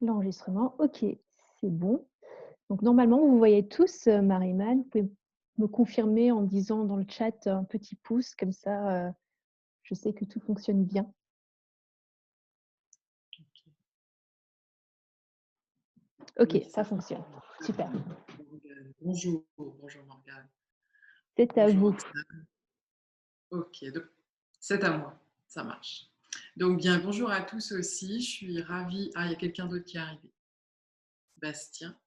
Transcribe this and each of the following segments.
L'enregistrement, OK, c'est bon. Donc normalement, vous voyez tous, Marie-Man. Vous pouvez me confirmer en disant dans le chat un petit pouce comme ça, je sais que tout fonctionne bien. OK, Oui, ça fonctionne. Super. Bonjour, bonjour Morgane. C'est à Bonjour vous. Roxane. Ok, donc c'est à moi, ça marche. Donc bien, bonjour à tous aussi, je suis ravie. Ah, il y a quelqu'un d'autre qui est arrivé. Bastien.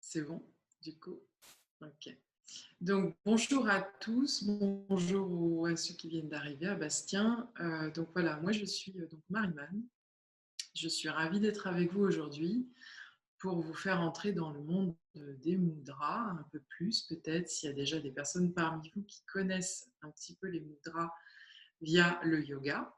C'est bon, du coup. Ok. Donc bonjour à tous, bonjour à ceux qui viennent d'arriver, à Bastien. Donc voilà, moi je suis donc Marie-Man. Je suis ravie d'être avec vous aujourd'hui pour vous faire entrer dans le monde des mudras un peu plus, peut-être s'il y a déjà des personnes parmi vous qui connaissent un petit peu les mudras via le yoga.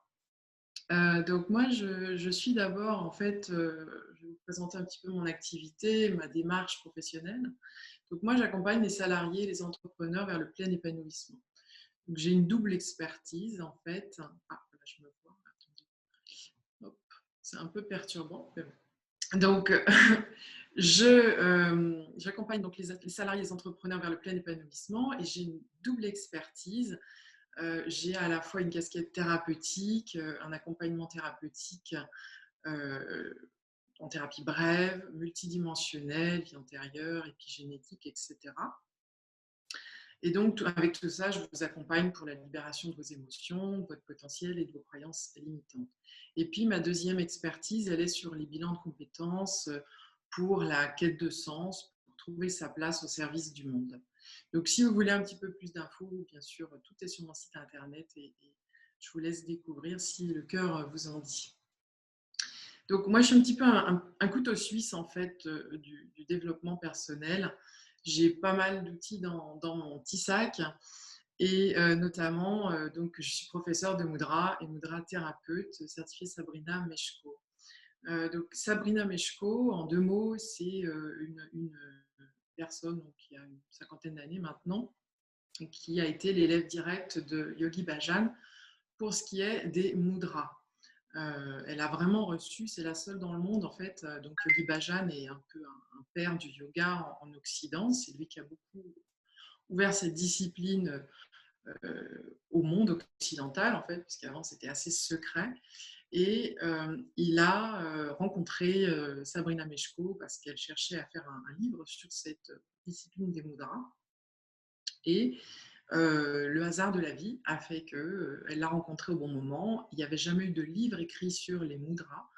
Donc moi, je suis d'abord, en fait, je vais vous présenter un petit peu mon activité, ma démarche professionnelle. Donc moi, j'accompagne les salariés, les entrepreneurs vers le plein épanouissement. Donc j'ai une double expertise, en fait. Ah, là, je me vois, attendez. Hop, c'est un peu perturbant. Donc, j'accompagne donc les salariés et les entrepreneurs vers le plein épanouissement et j'ai une double expertise. J'ai à la fois une casquette thérapeutique, un accompagnement thérapeutique euh, en thérapie brève, multidimensionnelle, vie antérieure, épigénétique, etc. Et donc, avec tout ça, je vous accompagne pour la libération de vos émotions, de votre potentiel et de vos croyances limitantes. Et puis, ma deuxième expertise, elle est sur les bilans de compétences pour la quête de sens, pour trouver sa place au service du monde. Donc, si vous voulez un petit peu plus d'infos, bien sûr, tout est sur mon site internet et je vous laisse découvrir si le cœur vous en dit. Donc, moi, je suis un petit peu un couteau suisse, en fait, du développement personnel. J'ai pas mal d'outils dans mon petit sac et notamment, donc, je suis professeure de Mudra et Mudra thérapeute certifiée Sabrina Meshko. Donc, Sabrina Meshko, en deux mots, c'est une personne donc, qui a une cinquantaine d'années maintenant et qui a été l'élève direct de Yogi Bhajan pour ce qui est des mudras. Elle a vraiment reçu, c'est la seule dans le monde en fait. Donc Yogi Bhajan est un peu un père du yoga en Occident. C'est lui qui a beaucoup ouvert cette discipline au monde occidental en fait, puisqu'avant c'était assez secret. Et il a rencontré Sabrina Meshko parce qu'elle cherchait à faire un livre sur cette discipline des mudras. Et le hasard de la vie a fait qu'elle l'a rencontré au bon moment. Il n'y avait jamais eu de livre écrit sur les mudras.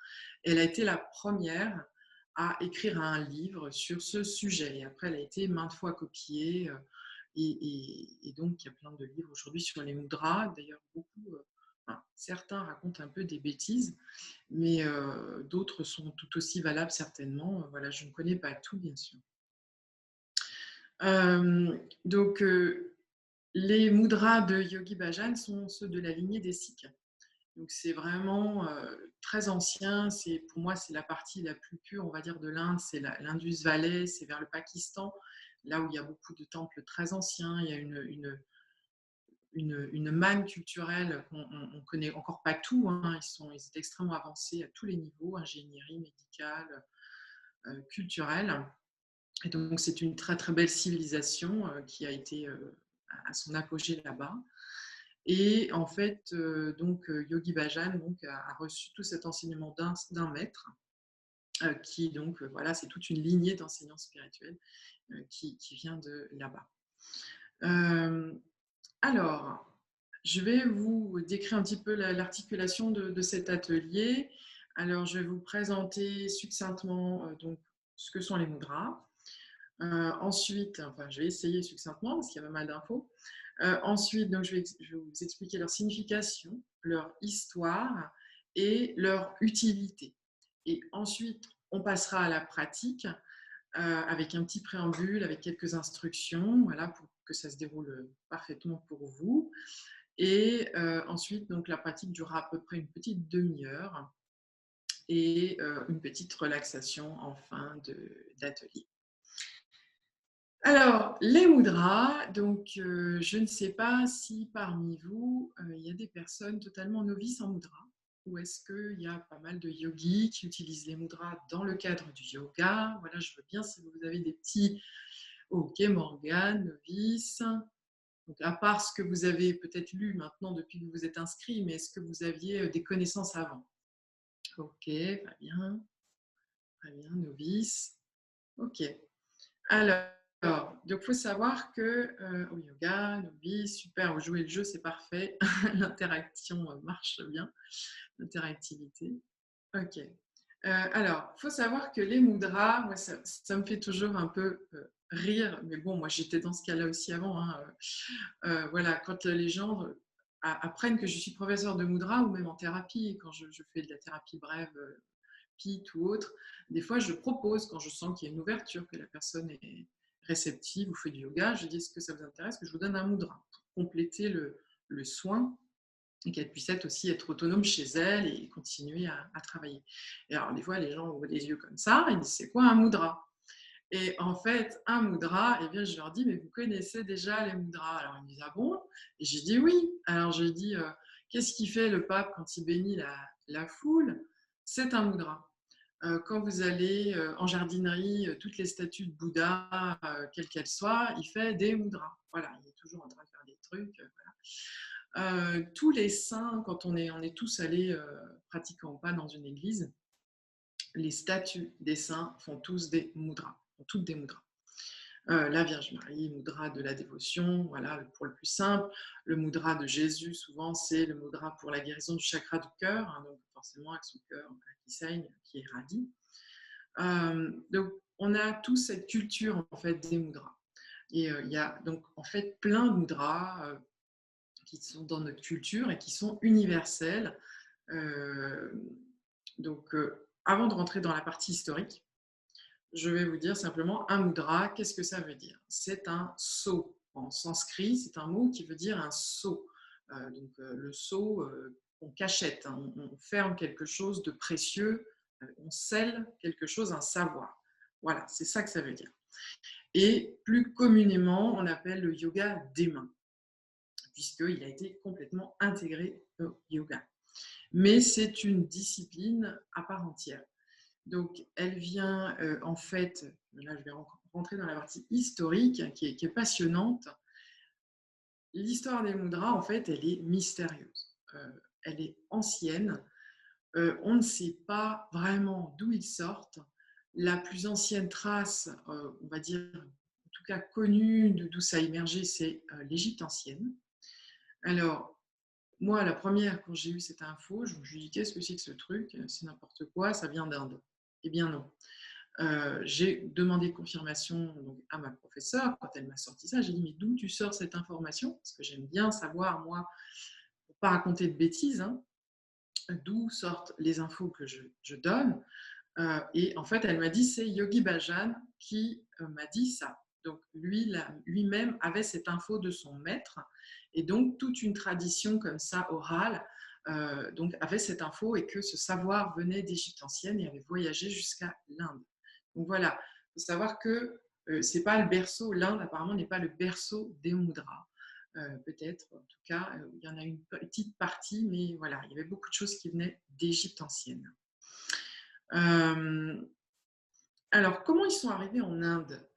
Elle a été la première à écrire un livre sur ce sujet. Et après, elle a été maintes fois copiée. Et donc, il y a plein de livres aujourd'hui sur les mudras. D'ailleurs, beaucoup, enfin, certains racontent un peu des bêtises, mais d'autres sont tout aussi valables certainement. Voilà, je ne connais pas tout, bien sûr. Donc, les mudras de Yogi Bhajan sont ceux de la lignée des Sikhs. Donc c'est vraiment très ancien. Pour moi, c'est la partie la plus pure, on va dire, de l'Inde. C'est l'Indus Valley, c'est vers le Pakistan, là où il y a beaucoup de temples très anciens. Il y a une manne culturelle qu'on ne connaît encore pas tout. Hein. Ils étaient extrêmement avancés à tous les niveaux, ingénierie, médicale, culturelle. Et donc c'est une très très belle civilisation qui a été à son apogée là-bas. Et en fait, donc, Yogi Bhajan donc, a reçu tout cet enseignement d'un maître, qui donc, voilà, c'est toute une lignée d'enseignants spirituels qui vient de là-bas. Alors, je vais vous décrire un petit peu l'articulation de cet atelier. Alors, je vais vous présenter succinctement donc, ce que sont les mudras. Ensuite, enfin, je vais essayer succinctement parce qu'il y a pas mal d'infos. Ensuite, donc, je vais vous expliquer leur signification, leur histoire et leur utilité. Et ensuite, on passera à la pratique avec un petit préambule, avec quelques instructions, voilà, pour que ça se déroule parfaitement pour vous. Et ensuite, donc, la pratique durera à peu près une petite demi-heure et une petite relaxation en fin d'atelier. Alors, les mudras, donc je ne sais pas si parmi vous, il y a des personnes totalement novices en mudras ou est-ce qu'il y a pas mal de yogis qui utilisent les mudras dans le cadre du yoga? Voilà, je veux bien si vous avez des petits OK, Morgane, novice. Donc à part ce que vous avez peut-être lu maintenant depuis que vous vous êtes inscrit, mais est-ce que vous aviez, des connaissances avant? OK, très bien, novice. OK. Alors, donc il faut savoir que, au yoga, novice, super, vous jouez le jeu, c'est parfait. L'interaction, marche bien, l'interactivité. OK. Alors, il faut savoir que les mudras, moi ça me fait toujours un peu, rire, mais bon, moi j'étais dans ce cas-là aussi avant, hein, voilà, quand, les gens, apprennent que je suis professeure de mudra ou même en thérapie, quand je fais de la thérapie brève, PIT ou autre, des fois je propose, quand je sens qu'il y a une ouverture, que la personne est réceptive ou fait du yoga, je dis: «Est-ce que ça vous intéresse que je vous donne un mudra?» pour compléter le soin et qu'elle puisse aussi être autonome chez elle et continuer à travailler. Et alors des fois les gens ouvrent les yeux comme ça, ils disent: «C'est quoi un mudra?» Et en fait, un mudra, eh bien, je leur dis: «Mais vous connaissez déjà les mudras?» Alors ils me disent: «Ah bon?» Et j'ai dit: «Oui». Alors j'ai dit: «Qu'est-ce qu'il fait le pape quand il bénit la foule?» C'est un mudra. Quand vous allez, en jardinerie, toutes les statues de Bouddha, quelles qu'elles soient, il fait des mudras. Voilà, il est toujours en train de faire des trucs, voilà. Tous les saints, quand on est tous allés, pratiquants ou pas, dans une église, les statues des saints font tous des mudras, font toutes des mudras. La Vierge Marie, mudra de la dévotion, voilà, pour le plus simple. Le mudra de Jésus, souvent, c'est le mudra pour la guérison du chakra du cœur, hein, donc forcément avec son cœur qui saigne, qui irradie. Donc, on a tous cette culture en fait des mudras. Et il y a donc en fait plein de mudras qui sont dans notre culture et qui sont universels. Euh, donc, avant de rentrer dans la partie historique, je vais vous dire simplement un mudra, qu'est-ce que ça veut dire? C'est un sceau. En sanskrit, c'est un mot qui veut dire un sceau. Le sceau, on cachette, hein, on ferme quelque chose de précieux, on scelle quelque chose, un savoir. Voilà, c'est ça que ça veut dire. Et plus communément, on appelle le yoga des mains, puisqu'il a été complètement intégré au yoga. Mais c'est une discipline à part entière. Donc, elle vient en fait, là je vais rentrer dans la partie historique qui est passionnante. L'histoire des mudras, en fait, elle est mystérieuse. Elle est ancienne. On ne sait pas vraiment d'où ils sortent. La plus ancienne trace, on va dire, en tout cas connue d'où ça a émergé, c'est l'Égypte ancienne. Alors, moi, la première, quand j'ai eu cette info, je me suis dit, qu'est-ce que c'est que ce truc? C'est n'importe quoi, ça vient d'Inde. Eh bien non. J'ai demandé confirmation donc, à ma professeure quand elle m'a sorti ça. J'ai dit, mais d'où tu sors cette information? Parce que j'aime bien savoir, moi, pour ne pas raconter de bêtises, hein, d'où sortent les infos que je donne. Et en fait, elle m'a dit, c'est Yogi Bhajan qui m'a dit ça. Donc lui-même avait cette info de son maître. Et donc, toute une tradition comme ça, orale, donc avait cette info et que ce savoir venait d'Égypte ancienne et avait voyagé jusqu'à l'Inde. Donc voilà, il faut savoir que c'est pas le berceau, l'Inde apparemment n'est pas le berceau des mudras. Peut-être, en tout cas, il y en a une petite partie, mais voilà, il y avait beaucoup de choses qui venaient d'Égypte ancienne. Euh, alors, comment ils sont arrivés en Inde?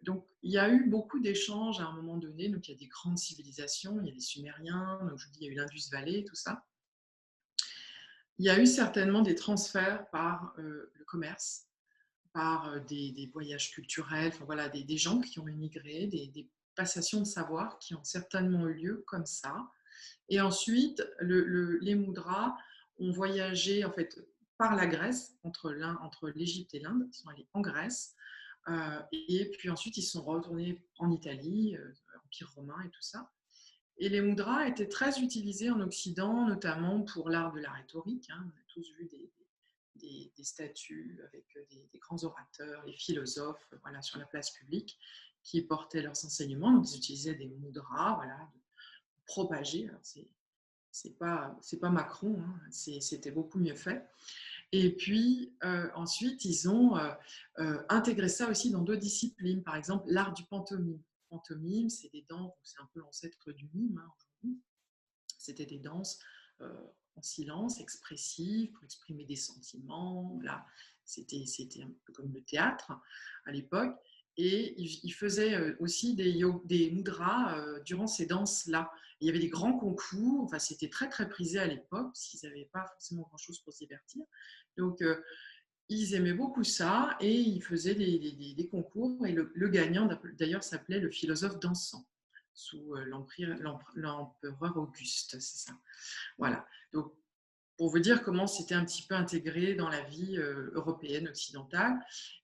Donc, il y a eu beaucoup d'échanges à un moment donné. Donc, il y a des grandes civilisations, il y a les Sumériens, donc je vous dis, il y a eu l'Indus Valley, tout ça. Il y a eu certainement des transferts par le commerce, par des voyages culturels, enfin, voilà, des gens qui ont immigré, des passations de savoir qui ont certainement eu lieu comme ça. Et ensuite, les mudras ont voyagé en fait par la Grèce, entre l'Égypte et l'Inde. Ils sont allés en Grèce. Et puis ensuite, ils sont retournés en Italie, Empire romain et tout ça. Et les mudras étaient très utilisés en Occident, notamment pour l'art de la rhétorique, hein. On a tous vu des statues avec des grands orateurs, les philosophes, voilà, sur la place publique, qui portaient leurs enseignements. Donc, ils utilisaient des mudras, voilà, pour propager. Alors, c'est pas Macron, hein, c'était beaucoup mieux fait. Et puis, ensuite, ils ont intégré ça aussi dans d'autres disciplines. Par exemple, l'art du pantomime. Pantomime, c'est des danses, c'est un peu l'ancêtre du mime, hein, aujourd'hui. C'était des danses en silence, expressives, pour exprimer des sentiments. Voilà. C'était un peu comme le théâtre à l'époque. Et il faisait aussi des mudras durant ces danses-là. Il y avait des grands concours, enfin, c'était très très prisé à l'époque, parce qu'ils n'avaient pas forcément grand-chose pour se divertir. Donc, ils aimaient beaucoup ça et ils faisaient des concours. Et le gagnant, d'ailleurs, s'appelait le philosophe dansant, sous l'empereur Auguste, c'est ça. Voilà. Donc, pour vous dire comment c'était un petit peu intégré dans la vie européenne, occidentale.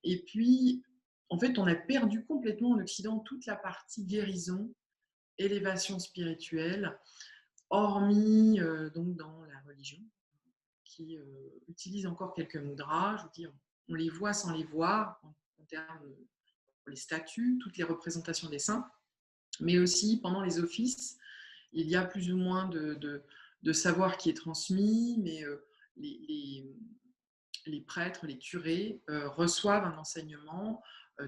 Et puis, en fait, on a perdu complètement en Occident toute la partie guérison, élévation spirituelle, hormis donc dans la religion, qui utilise encore quelques mudras. Je vous dis, on les voit sans les voir, en termes pour les statues, toutes les représentations des saints, mais aussi pendant les offices, il y a plus ou moins de savoir qui est transmis, mais les, les prêtres, les curés reçoivent un enseignement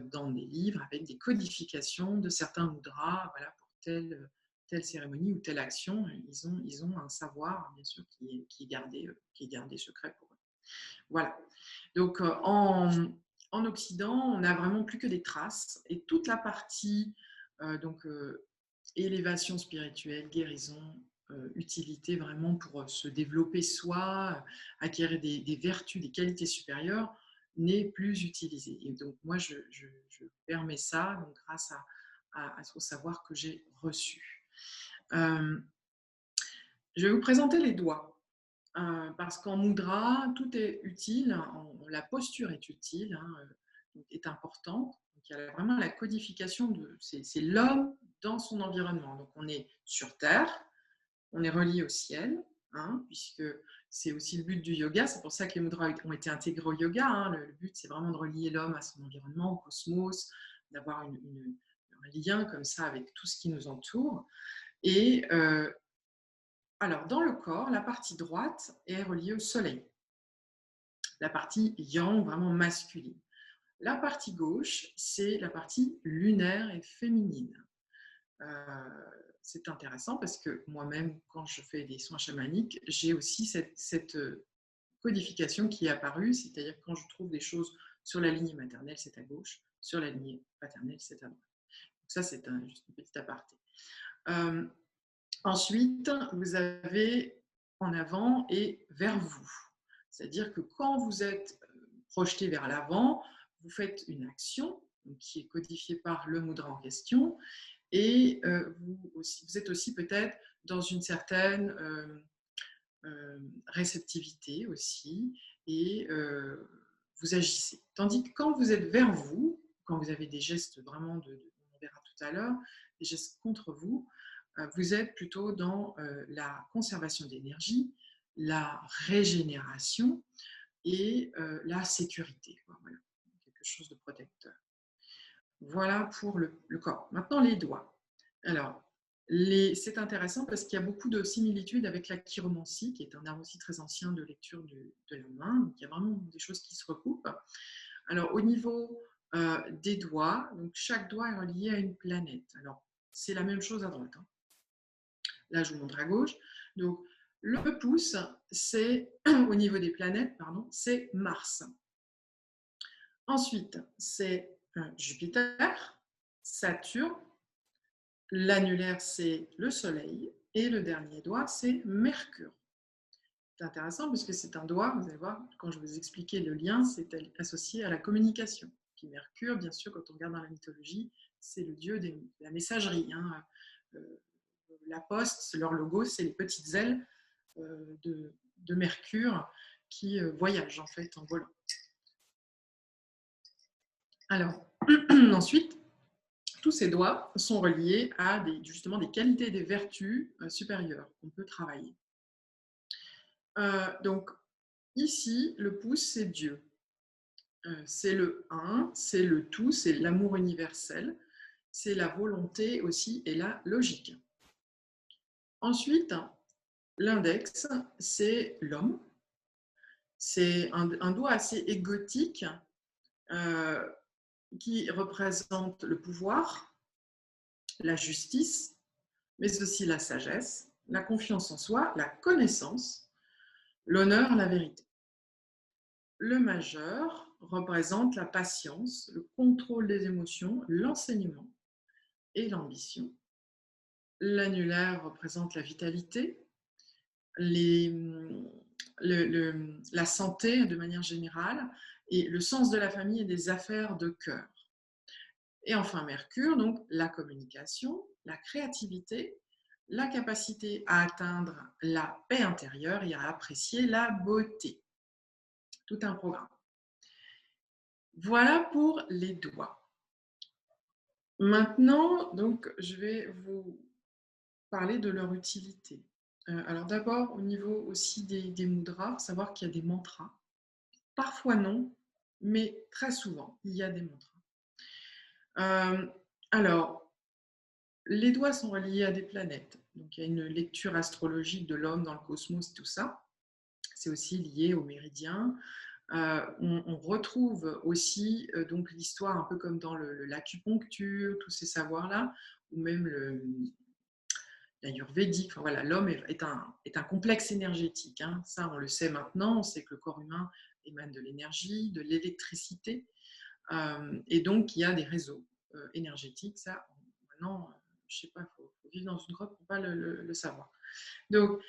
dans des livres avec des codifications de certains mudras, voilà, pour telle cérémonie ou telle action. Ils ont un savoir, bien sûr, qui est gardé secret pour eux. Voilà. Donc, en Occident, on n'a vraiment plus que des traces et toute la partie élévation spirituelle, guérison, utilité vraiment pour se développer soi, acquérir des vertus, des qualités supérieures, n'est plus utilisée. Et donc, moi, je permets ça donc, grâce au savoir que j'ai reçu. Je vais vous présenter les doigts. Parce qu'en mudra, tout est utile, la posture est utile, est importante. Donc, il y a vraiment la codification c'est l'homme dans son environnement. Donc, on est sur Terre, on est relié au ciel, puisque c'est aussi le but du yoga. C'est pour ça que les mudras ont été intégrés au yoga. Le but, c'est vraiment de relier l'homme à son environnement, au cosmos, d'avoir un lien comme ça avec tout ce qui nous entoure. Et alors, dans le corps, la partie droite est reliée au soleil, la partie yang, vraiment masculine. La partie gauche, c'est la partie lunaire et féminine. C'est intéressant parce que moi-même, quand je fais des soins chamaniques, j'ai aussi cette codification qui est apparue, c'est-à-dire que quand je trouve des choses sur la lignée maternelle, c'est à gauche, sur la lignée paternelle, c'est à droite. Donc ça, c'est juste une petite aparté. Ensuite, vous avez en avant et vers vous. C'est-à-dire que quand vous êtes projeté vers l'avant, vous faites une action qui est codifiée par le mudra en question et vous êtes aussi peut-être dans une certaine réceptivité aussi et vous agissez. Tandis que quand vous êtes vers vous, quand vous avez des gestes vraiment on verra tout à l'heure, des gestes contre vous, vous êtes plutôt dans la conservation d'énergie, la régénération et la sécurité. Voilà, quelque chose de protecteur. Voilà pour le corps. Maintenant, les doigts. Alors, c'est intéressant parce qu'il y a beaucoup de similitudes avec la chiromancie, qui est un art aussi très ancien de lecture de la main. Donc, il y a vraiment des choses qui se recoupent. Alors, au niveau des doigts, donc chaque doigt est relié à une planète. Alors, c'est la même chose à droite. Là, je vous montre à gauche. Donc, le pouce, c'est au niveau des planètes, pardon, c'est Mars. Ensuite, c'est Jupiter, Saturne. L'annulaire, c'est le Soleil. Et le dernier doigt, c'est Mercure. C'est intéressant parce que c'est un doigt, vous allez voir, quand je vous expliquais le lien, c'est associé à la communication. Puis Mercure, bien sûr, quand on regarde dans la mythologie, c'est le dieu de la messagerie. La poste, leur logo, c'est les petites ailes de Mercure qui voyagent en fait en volant. Alors, ensuite, tous ces doigts sont reliés à justement des qualités et des vertus supérieures qu'on peut travailler. Donc, ici, le pouce, c'est Dieu. C'est le un, c'est le tout, c'est l'amour universel, c'est la volonté aussi et la logique. Ensuite, l'index, c'est l'homme, C'est un doigt assez égotique euh, qui représente le pouvoir, la justice, mais aussi la sagesse, la confiance en soi, la connaissance, l'honneur, la vérité. Le majeur représente la patience, le contrôle des émotions, l'enseignement et l'ambition. L'annulaire représente la vitalité, les, la santé de manière générale et le sens de la famille et des affaires de cœur. Et enfin Mercure, donc la communication, la créativité, la capacité à atteindre la paix intérieure et à apprécier la beauté. Tout un programme. Voilà pour les doigts. Maintenant, donc, je vais vous parler de leur utilité. Alors d'abord, au niveau aussi des mudras, il faut savoir qu'il y a des mantras. Parfois non, mais très souvent, il y a des mantras. Alors, les doigts sont reliés à des planètes. Donc, il y a une lecture astrologique de l'homme dans le cosmos, tout ça. C'est aussi lié aux méridiens. On retrouve aussi donc l'histoire un peu comme dans l'acupuncture, tous ces savoirs-là, ou même l'ayurvédique. Enfin, voilà, l'homme est un complexe énergétique. Hein. Ça, on le sait maintenant. On sait que le corps humain émane de l'énergie, de l'électricité. Et donc, il y a des réseaux énergétiques. Ça, maintenant, je ne sais pas, il faut vivre dans une grotte pour ne pas le savoir. Donc,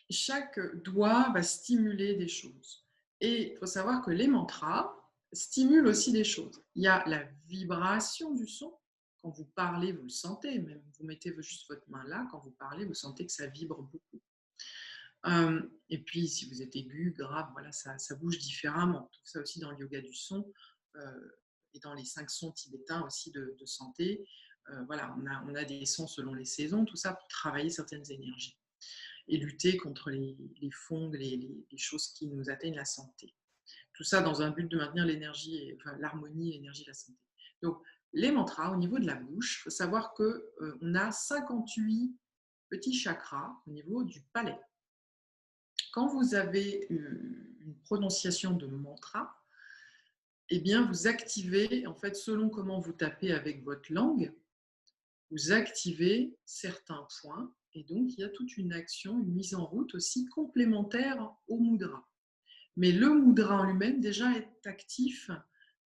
chaque doigt va stimuler des choses. Et il faut savoir que les mantras stimulent aussi des choses. Il y a la vibration du son. Quand vous parlez, vous le sentez. Même vous mettez juste votre main là, quand vous parlez, vous sentez que ça vibre beaucoup. Et puis, si vous êtes aigu, grave, voilà, ça bouge différemment. On trouve ça aussi dans le yoga du son et dans les 5 sons tibétains aussi de santé. Voilà, on a des sons selon les saisons, tout ça pour travailler certaines énergies et lutter contre les fongs, les choses qui nous atteignent la santé. Tout ça dans un but de maintenir l'énergie, enfin, l'harmonie, l'énergie, la santé. Donc, les mantras, au niveau de la bouche, il faut savoir qu'on a 58 petits chakras au niveau du palais. Quand vous avez une prononciation de mantra, eh bien, vous activez, en fait, selon comment vous tapez avec votre langue, vous activez certains points et donc il y a toute une action, une mise en route aussi complémentaire au mudra. Mais le mudra en lui-même déjà est actif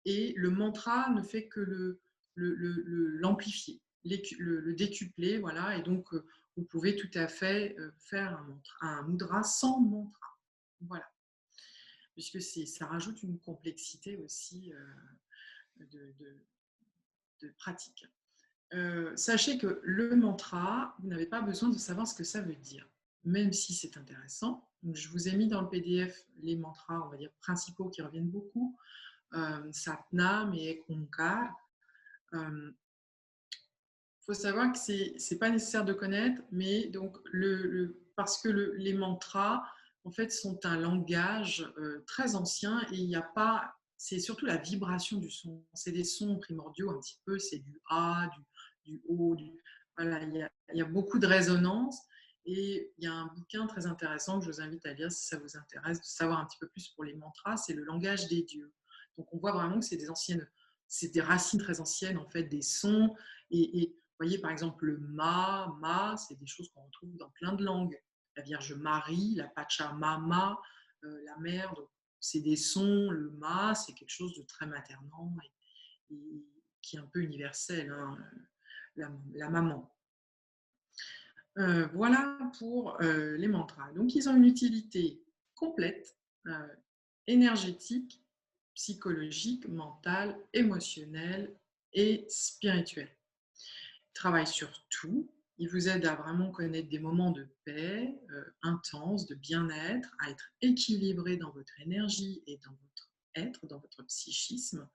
et le mantra ne fait que l'amplifier, le décupler, voilà, et donc vous pouvez tout à fait faire un mudra sans mantra. Voilà, puisque ça rajoute une complexité aussi de pratique. Sachez que le mantra, vous n'avez pas besoin de savoir ce que ça veut dire, même si c'est intéressant. Donc, je vous ai mis dans le PDF les mantras, on va dire, principaux qui reviennent beaucoup, Satnam et Onkar. Il faut savoir que ce n'est pas nécessaire de connaître, mais donc parce que les mantras, en fait, sont un langage très ancien et il n'y a pas... C'est surtout la vibration du son. C'est des sons primordiaux un petit peu, c'est du A, du O, voilà, il y a beaucoup de résonance et il y a un bouquin très intéressant que je vous invite à lire si ça vous intéresse, de savoir un petit peu plus pour les mantras, c'est le langage des dieux. Donc on voit vraiment que c'est des racines très anciennes en fait, des sons et vous voyez par exemple le ma, c'est des choses qu'on retrouve dans plein de langues. La Vierge Marie, la Pachamama, la mère, c'est des sons, le ma, c'est quelque chose de très maternant et qui est un peu universel. Hein. La maman. Voilà pour les mantras. Donc, ils ont une utilité complète, énergétique, psychologique, mentale, émotionnelle et spirituelle. Ils travaillent sur tout. Ils vous aident à vraiment connaître des moments de paix intenses, de bien-être, à être équilibré dans votre énergie et dans votre être, dans votre psychisme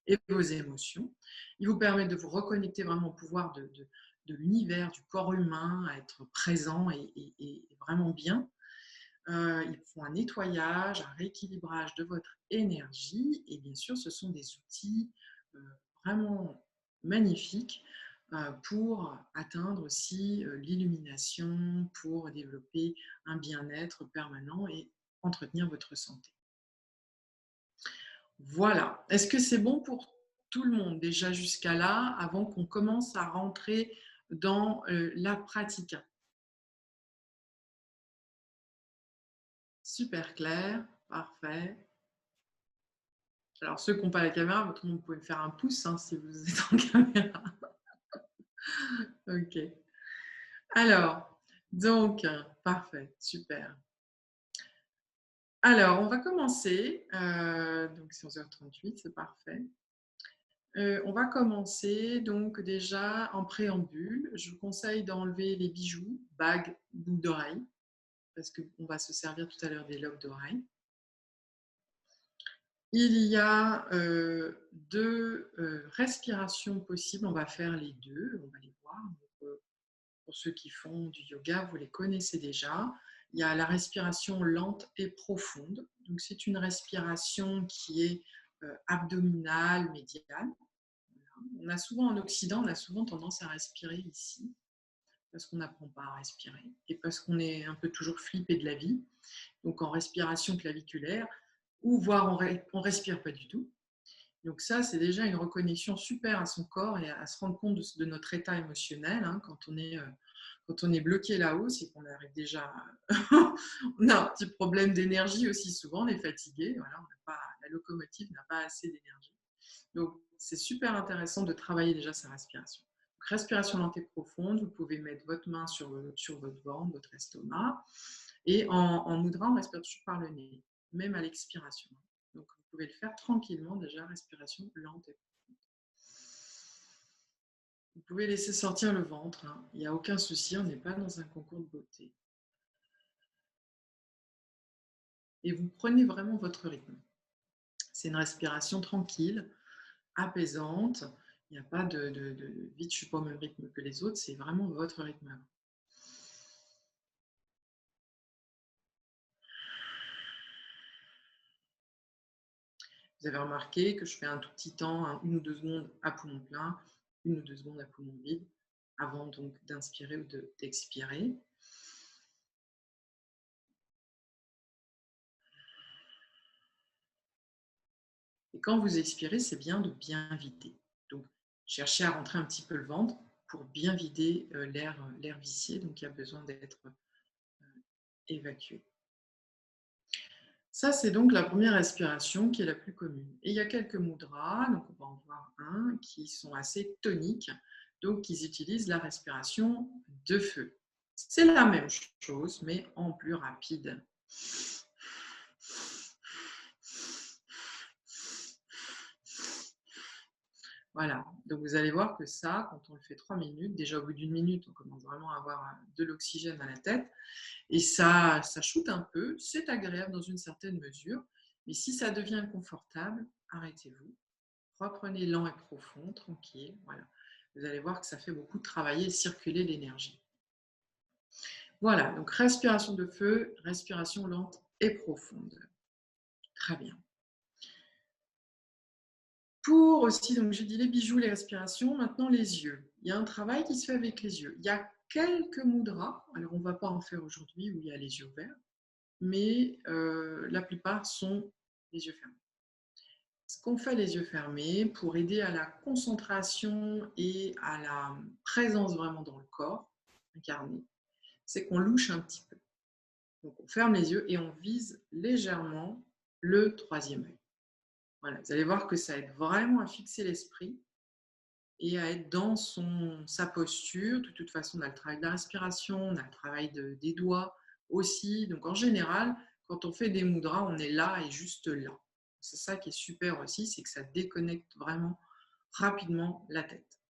et vos émotions. Ils vous permettent de vous reconnecter vraiment au pouvoir de l'univers, du corps humain, à être présent et vraiment bien. Ils font un nettoyage, un rééquilibrage de votre énergie et bien sûr, ce sont des outils vraiment magnifiques pour atteindre aussi l'illumination, pour développer un bien-être permanent et entretenir votre santé. Voilà. Est-ce que c'est bon pour tout le monde déjà jusqu'à là, avant qu'on commence à rentrer dans la pratique? Super clair, parfait. Alors ceux qui n'ont pas la caméra, tout le monde, vous pouvez me faire un pouce hein, si vous êtes en caméra. Ok. Alors, donc, parfait, super. Alors, on va commencer. Donc, c'est 11h38, c'est parfait. On va commencer donc déjà en préambule. Je vous conseille d'enlever les bijoux, bagues, boucles d'oreilles, parce qu'on va se servir tout à l'heure des lobes d'oreilles. Il y a deux respirations possibles. On va faire les deux, on va les voir. Donc, pour ceux qui font du yoga, vous les connaissez déjà. Il y a la respiration lente et profonde. Donc, c'est une respiration qui est abdominale, médiane. On a souvent en Occident, on a souvent tendance à respirer ici, parce qu'on n'apprend pas à respirer et parce qu'on est un peu toujours flippé de la vie. Donc, en respiration claviculaire, ou voire on respire pas du tout. Donc ça, c'est déjà une reconnexion super à son corps et à se rendre compte de notre état émotionnel. Hein, quand on est bloqué là-haut, c'est qu'on arrive déjà... on a un petit problème d'énergie aussi souvent, on est fatigué. Voilà, la locomotive n'a pas assez d'énergie. Donc, c'est super intéressant de travailler déjà sa respiration. Donc, respiration lente et profonde, vous pouvez mettre votre main sur votre ventre, votre estomac. Et en mudra, on respire toujours par le nez, même à l'expiration. Donc, vous pouvez le faire tranquillement déjà, respiration lente et profonde. Vous pouvez laisser sortir le ventre, hein. Il n'y a aucun souci, on n'est pas dans un concours de beauté. Et vous prenez vraiment votre rythme. C'est une respiration tranquille, apaisante. Il n'y a pas de vite, je ne suis pas au même rythme que les autres, c'est vraiment votre rythme. Vous avez remarqué que je fais un tout petit temps, hein, 1 ou 2 secondes à poumon plein, 1 ou 2 secondes à poumon vide, avant donc d'inspirer ou d'expirer. Et quand vous expirez, c'est bien de bien vider. Donc, cherchez à rentrer un petit peu le ventre pour bien vider l'air vicié, donc il y a besoin d'être évacué. Ça, c'est donc la première respiration qui est la plus commune. Et il y a quelques mudras, donc on va en voir un, qui sont assez toniques, donc ils utilisent la respiration de feu. C'est la même chose, mais en plus rapide. Voilà, donc vous allez voir que ça, quand on le fait 3 minutes, déjà au bout d'1 minute, on commence vraiment à avoir de l'oxygène dans la tête. Et ça shoot un peu, c'est agréable dans une certaine mesure. Mais si ça devient inconfortable, arrêtez-vous. Reprenez lent et profond, tranquille. Voilà. Vous allez voir que ça fait beaucoup travailler et circuler l'énergie. Voilà, donc respiration de feu, respiration lente et profonde. Très bien. Pour aussi, donc j'ai dit les bijoux, les respirations, maintenant les yeux. Il y a un travail qui se fait avec les yeux. Il y a quelques mudras, alors on ne va pas en faire aujourd'hui où il y a les yeux ouverts, mais la plupart sont les yeux fermés. Ce qu'on fait les yeux fermés pour aider à la concentration et à la présence vraiment dans le corps incarné, c'est qu'on louche un petit peu. Donc on ferme les yeux et on vise légèrement le troisième œil. Voilà, vous allez voir que ça aide vraiment à fixer l'esprit et à être dans sa posture. De toute façon, on a le travail de la respiration, on a le travail des doigts aussi. Donc en général, quand on fait des mudras, on est là et juste là. C'est ça qui est super aussi, c'est que ça déconnecte vraiment rapidement la tête.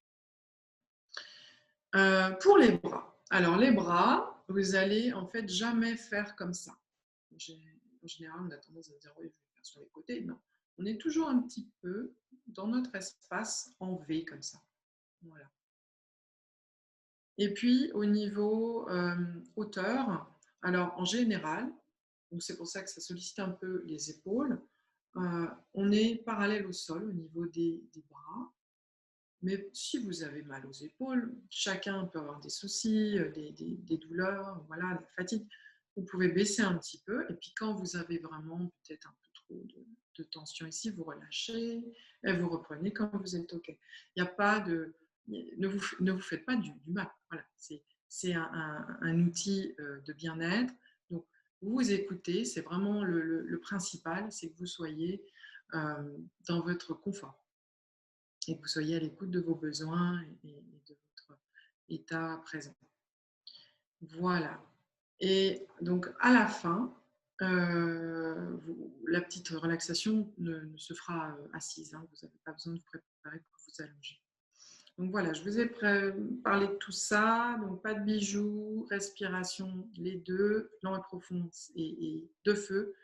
Pour les bras. Alors les bras, vous allez en fait jamais faire comme ça. En général, on a tendance à dire oui, je vais faire sur les côtés. Non, on est toujours un petit peu dans notre espace en V comme ça. Voilà. Et puis au niveau hauteur, alors en général, donc c'est pour ça que ça sollicite un peu les épaules, on est parallèle au sol au niveau des bras. Mais si vous avez mal aux épaules, chacun peut avoir des soucis, des douleurs, voilà, de la fatigue. Vous pouvez baisser un petit peu et puis quand vous avez vraiment peut-être un peu trop de tension ici, vous relâchez et vous reprenez quand vous êtes OK. Il n'y a pas de... Ne vous faites pas du mal. Voilà, c'est un outil de bien-être. Donc, vous vous écoutez, c'est vraiment le principal, c'est que vous soyez dans votre confort et que vous soyez à l'écoute de vos besoins et de votre état présent. Voilà. Et donc, à la fin, la petite relaxation ne se fera assise. Hein, vous n'avez pas besoin de vous préparer pour vous allonger. Donc voilà, je vous ai parlé de tout ça. Donc, pas de bijoux, respiration, les deux, lent et profond et de feu.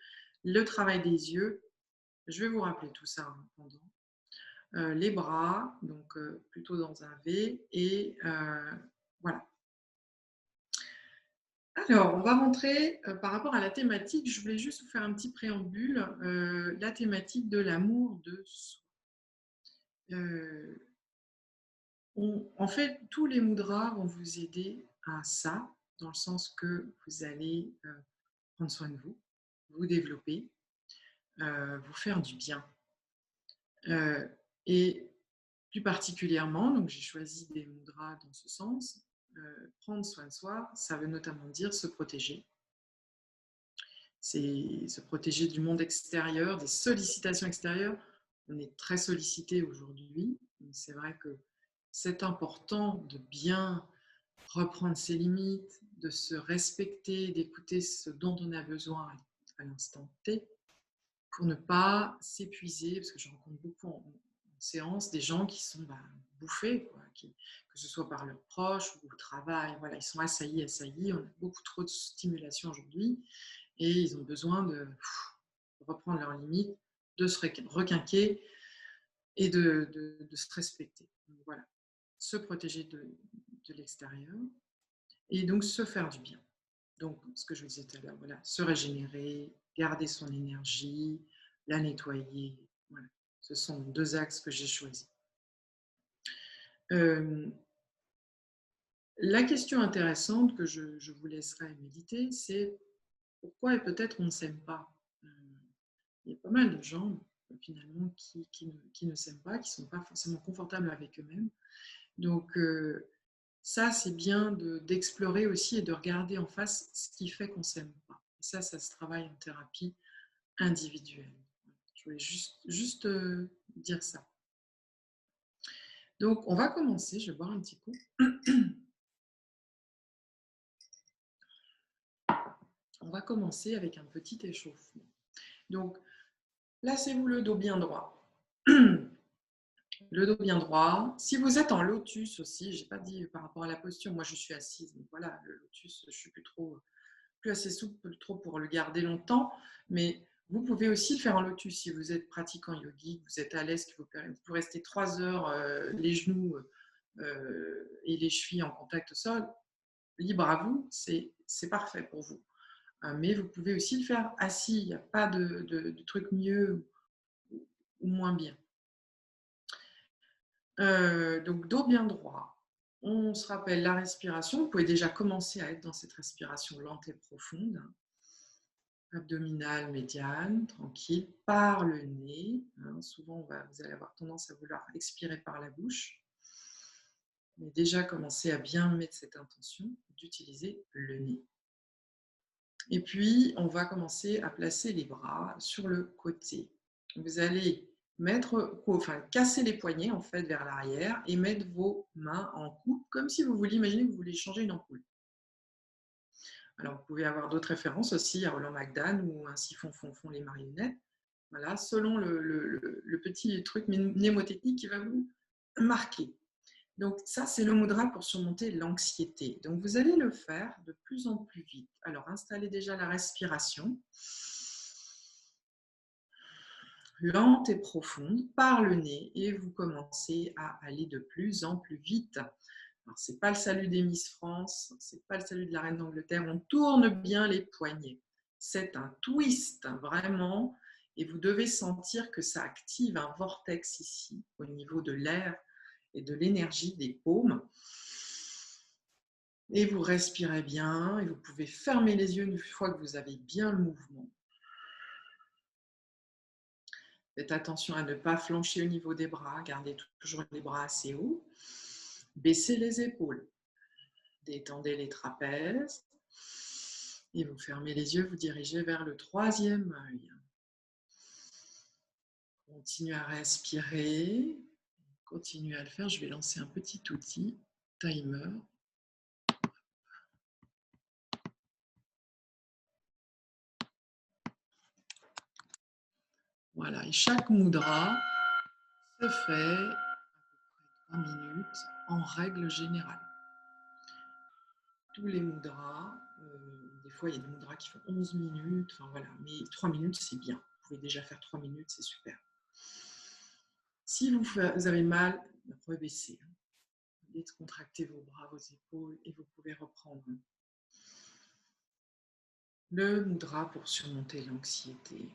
Le travail des yeux. Je vais vous rappeler tout ça pendant. Les bras, donc plutôt dans un V, et voilà. Alors, on va rentrer par rapport à la thématique. Je voulais juste vous faire un petit préambule. La thématique de l'amour de soi. En fait, tous les mudras vont vous aider à ça, dans le sens que vous allez prendre soin de vous, vous développer, vous faire du bien. Et plus particulièrement, donc j'ai choisi des mudras dans ce sens. Prendre soin de soi, ça veut notamment dire se protéger. C'est se protéger du monde extérieur, des sollicitations extérieures. On est très sollicité aujourd'hui. C'est vrai que c'est important de bien reprendre ses limites, de se respecter, d'écouter ce dont on a besoin à l'instant T pour ne pas s'épuiser, parce que je rencontre beaucoup en séance des gens qui sont bouffés, quoi, que ce soit par leurs proches ou au travail. Voilà, ils sont assaillis. On a beaucoup trop de stimulation aujourd'hui et ils ont besoin de reprendre leurs limites, de se requinquer et de se respecter. Donc, voilà, se protéger de l'extérieur et donc se faire du bien. Donc, ce que je vous disais tout à l'heure, voilà, se régénérer, garder son énergie, la nettoyer. Voilà. Ce sont deux axes que j'ai choisis. La question intéressante que je vous laisserai méditer, c'est pourquoi et peut-être on ne s'aime pas. Il y a pas mal de gens finalement qui ne s'aiment pas, qui ne sont pas forcément confortables avec eux-mêmes. Donc ça, c'est bien d'explorer aussi et de regarder en face ce qui fait qu'on ne s'aime pas. Et ça se travaille en thérapie individuelle. Je voulais juste dire ça. Donc, on va commencer. Je vais boire un petit coup. On va commencer avec un petit échauffement. Donc, placez-vous le dos bien droit. Le dos bien droit. Si vous êtes en lotus aussi, je n'ai pas dit par rapport à la posture, moi je suis assise, donc voilà, le lotus, je ne suis plus assez souple trop pour le garder longtemps, mais vous pouvez aussi le faire en lotus si vous êtes pratiquant yogique, vous êtes à l'aise, vous pouvez rester 3 heures, les genoux et les chevilles en contact au sol, libre à vous, c'est parfait pour vous. Mais vous pouvez aussi le faire assis, il n'y a pas de truc mieux ou moins bien. Donc dos bien droit. On se rappelle la respiration. Vous pouvez déjà commencer à être dans cette respiration lente et profonde. Abdominale, médiane, tranquille, par le nez. Souvent, vous allez avoir tendance à vouloir expirer par la bouche. Mais déjà, commencez à bien mettre cette intention d'utiliser le nez. Et puis, on va commencer à placer les bras sur le côté. Vous allez casser les poignets en fait vers l'arrière et mettre vos mains en coupe, comme si vous vouliez, imaginez que vous voulez changer une ampoule. Alors, vous pouvez avoir d'autres références aussi à Roland McDan ou un siphon fond les marionnettes. Voilà, selon le petit truc mnémotechnique qui va vous marquer. Donc ça, c'est le mudra pour surmonter l'anxiété. Donc vous allez le faire de plus en plus vite. Alors installez déjà la respiration lente et profonde par le nez et vous commencez à aller de plus en plus vite. Alors c'est pas le salut des Miss France, c'est pas le salut de la Reine d'Angleterre, on tourne bien les poignets. C'est un twist, vraiment, et vous devez sentir que ça active un vortex ici, au niveau de l'air et de l'énergie des paumes. Et vous respirez bien et vous pouvez fermer les yeux une fois que vous avez bien le mouvement. Faites attention à ne pas flancher au niveau des bras, gardez toujours les bras assez hauts. Baissez les épaules, détendez les trapèzes et vous fermez les yeux, vous dirigez vers le troisième œil. Continuez à respirer, continuez à le faire. Je vais lancer un petit outil, timer. Voilà, et chaque mudra se fait à peu près 3 minutes en règle générale. Tous les mudras, des fois il y a des mudras qui font 11 minutes, enfin voilà, mais 3 minutes c'est bien. Vous pouvez déjà faire 3 minutes, c'est super. Si vous avez mal, rebaissez. Décontractez vos bras, vos épaules et vous pouvez reprendre le mudra pour surmonter l'anxiété.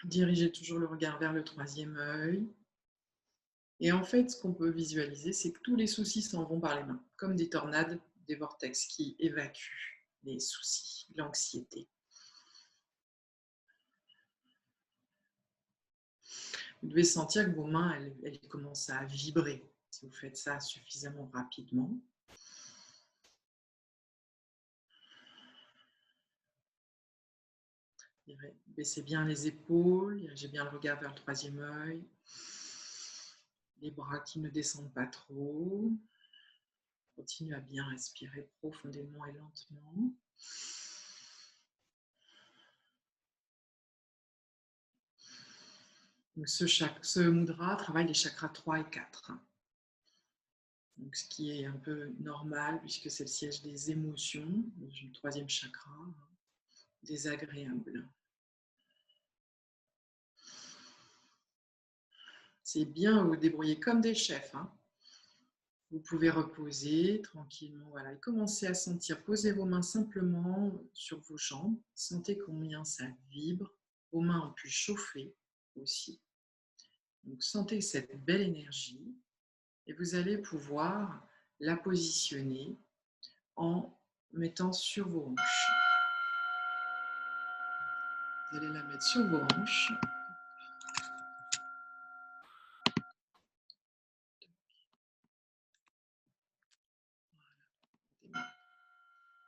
Dirigez toujours le regard vers le troisième œil. Et en fait, ce qu'on peut visualiser, c'est que tous les soucis s'en vont par les mains, comme des tornades, des vortex qui évacuent les soucis, l'anxiété. Vous devez sentir que vos mains, elles commencent à vibrer si vous faites ça suffisamment rapidement. Baissez bien les épaules, dirigez bien le regard vers le troisième œil. Les bras qui ne descendent pas trop. Continuez à bien respirer profondément et lentement. Donc ce mudra travaille les chakras 3 et 4. Donc, ce qui est un peu normal puisque c'est le siège des émotions, le troisième chakra, désagréable. C'est bien, vous vous débrouillez comme des chefs. Vous pouvez reposer tranquillement, voilà, et commencez à sentir, posez vos mains simplement sur vos jambes, sentez combien ça vibre, vos mains ont pu chauffer aussi. Donc sentez cette belle énergie et vous allez pouvoir la positionner en mettant sur vos hanches. Vous allez la mettre sur vos hanches.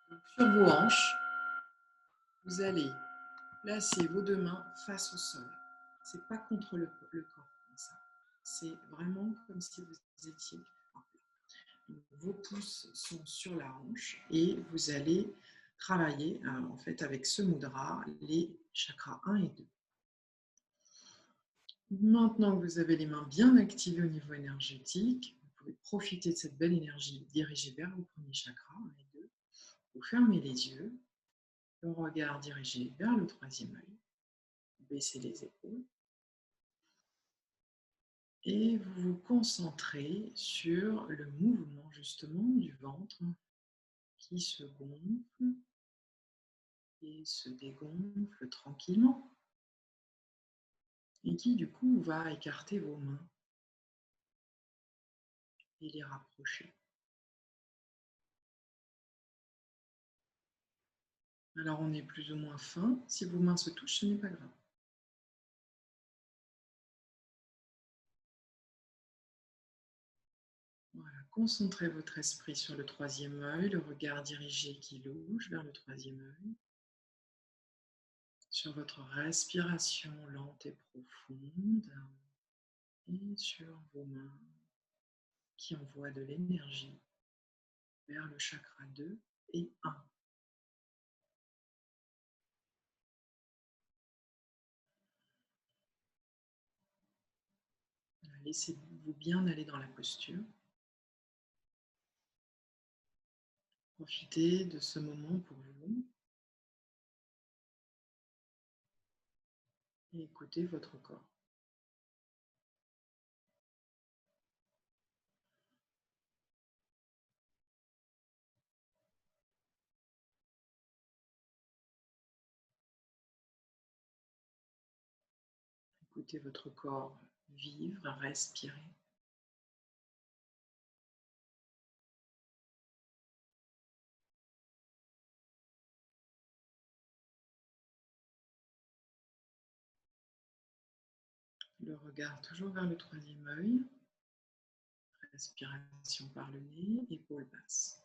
Donc, sur vos hanches, vous allez placer vos deux mains face au sol. Ce n'est pas contre le corps comme ça. C'est vraiment comme si vous étiez à plat. Vos pouces sont sur la hanche et vous allez travailler en fait avec ce mudra les chakras 1 et 2. Maintenant que vous avez les mains bien activées au niveau énergétique, vous pouvez profiter de cette belle énergie dirigée vers vos premiers chakras 1 et 2. Vous fermez les yeux, le regard dirigé vers le troisième œil, baissez les épaules et vous vous concentrez sur le mouvement justement du ventre qui se gonfle et se dégonfle tranquillement et qui du coup va écarter vos mains et les rapprocher. Alors on est plus ou moins fin, si vos mains se touchent, ce n'est pas grave. Voilà, concentrez votre esprit sur le troisième œil, le regard dirigé qui louche vers le troisième œil, sur votre respiration lente et profonde, et sur vos mains qui envoient de l'énergie vers le chakra 2 et 1. Laissez-vous bien aller dans la posture. Profitez de ce moment pour vous et écoutez votre corps. Écoutez votre corps vivre, respirer. Le regard toujours vers le troisième œil. Respiration par le nez, épaules basses.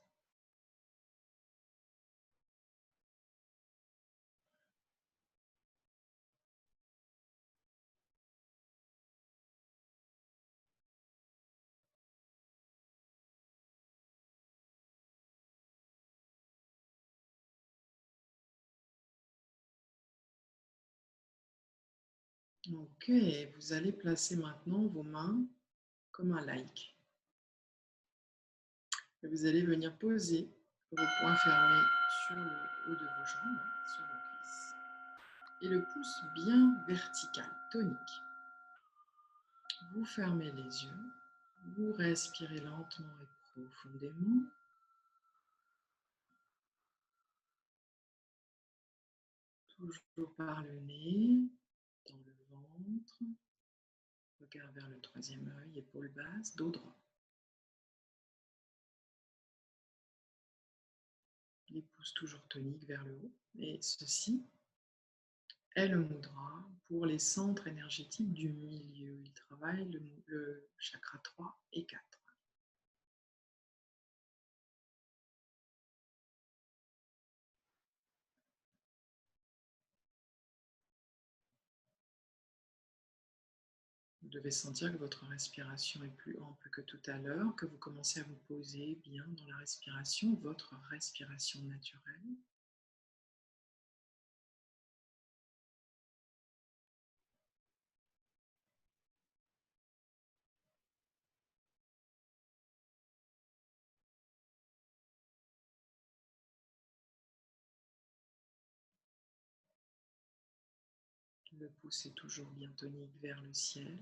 Ok, vous allez placer maintenant vos mains comme un like. Et vous allez venir poser vos poings fermés sur le haut de vos jambes, sur vos cuisses. Et le pouce bien vertical, tonique. Vous fermez les yeux, vous respirez lentement et profondément. Toujours par le nez, dans le ventre. Regard vers le troisième œil, épaules basses, dos droit. Les pouces toujours toniques vers le haut. Et ceci est le mudra pour les centres énergétiques du milieu. Il travaille le chakra 3 et 4. Vous devez sentir que votre respiration est plus ample que tout à l'heure, que vous commencez à vous poser bien dans la respiration, votre respiration naturelle. Le pouce est toujours bien tonique vers le ciel.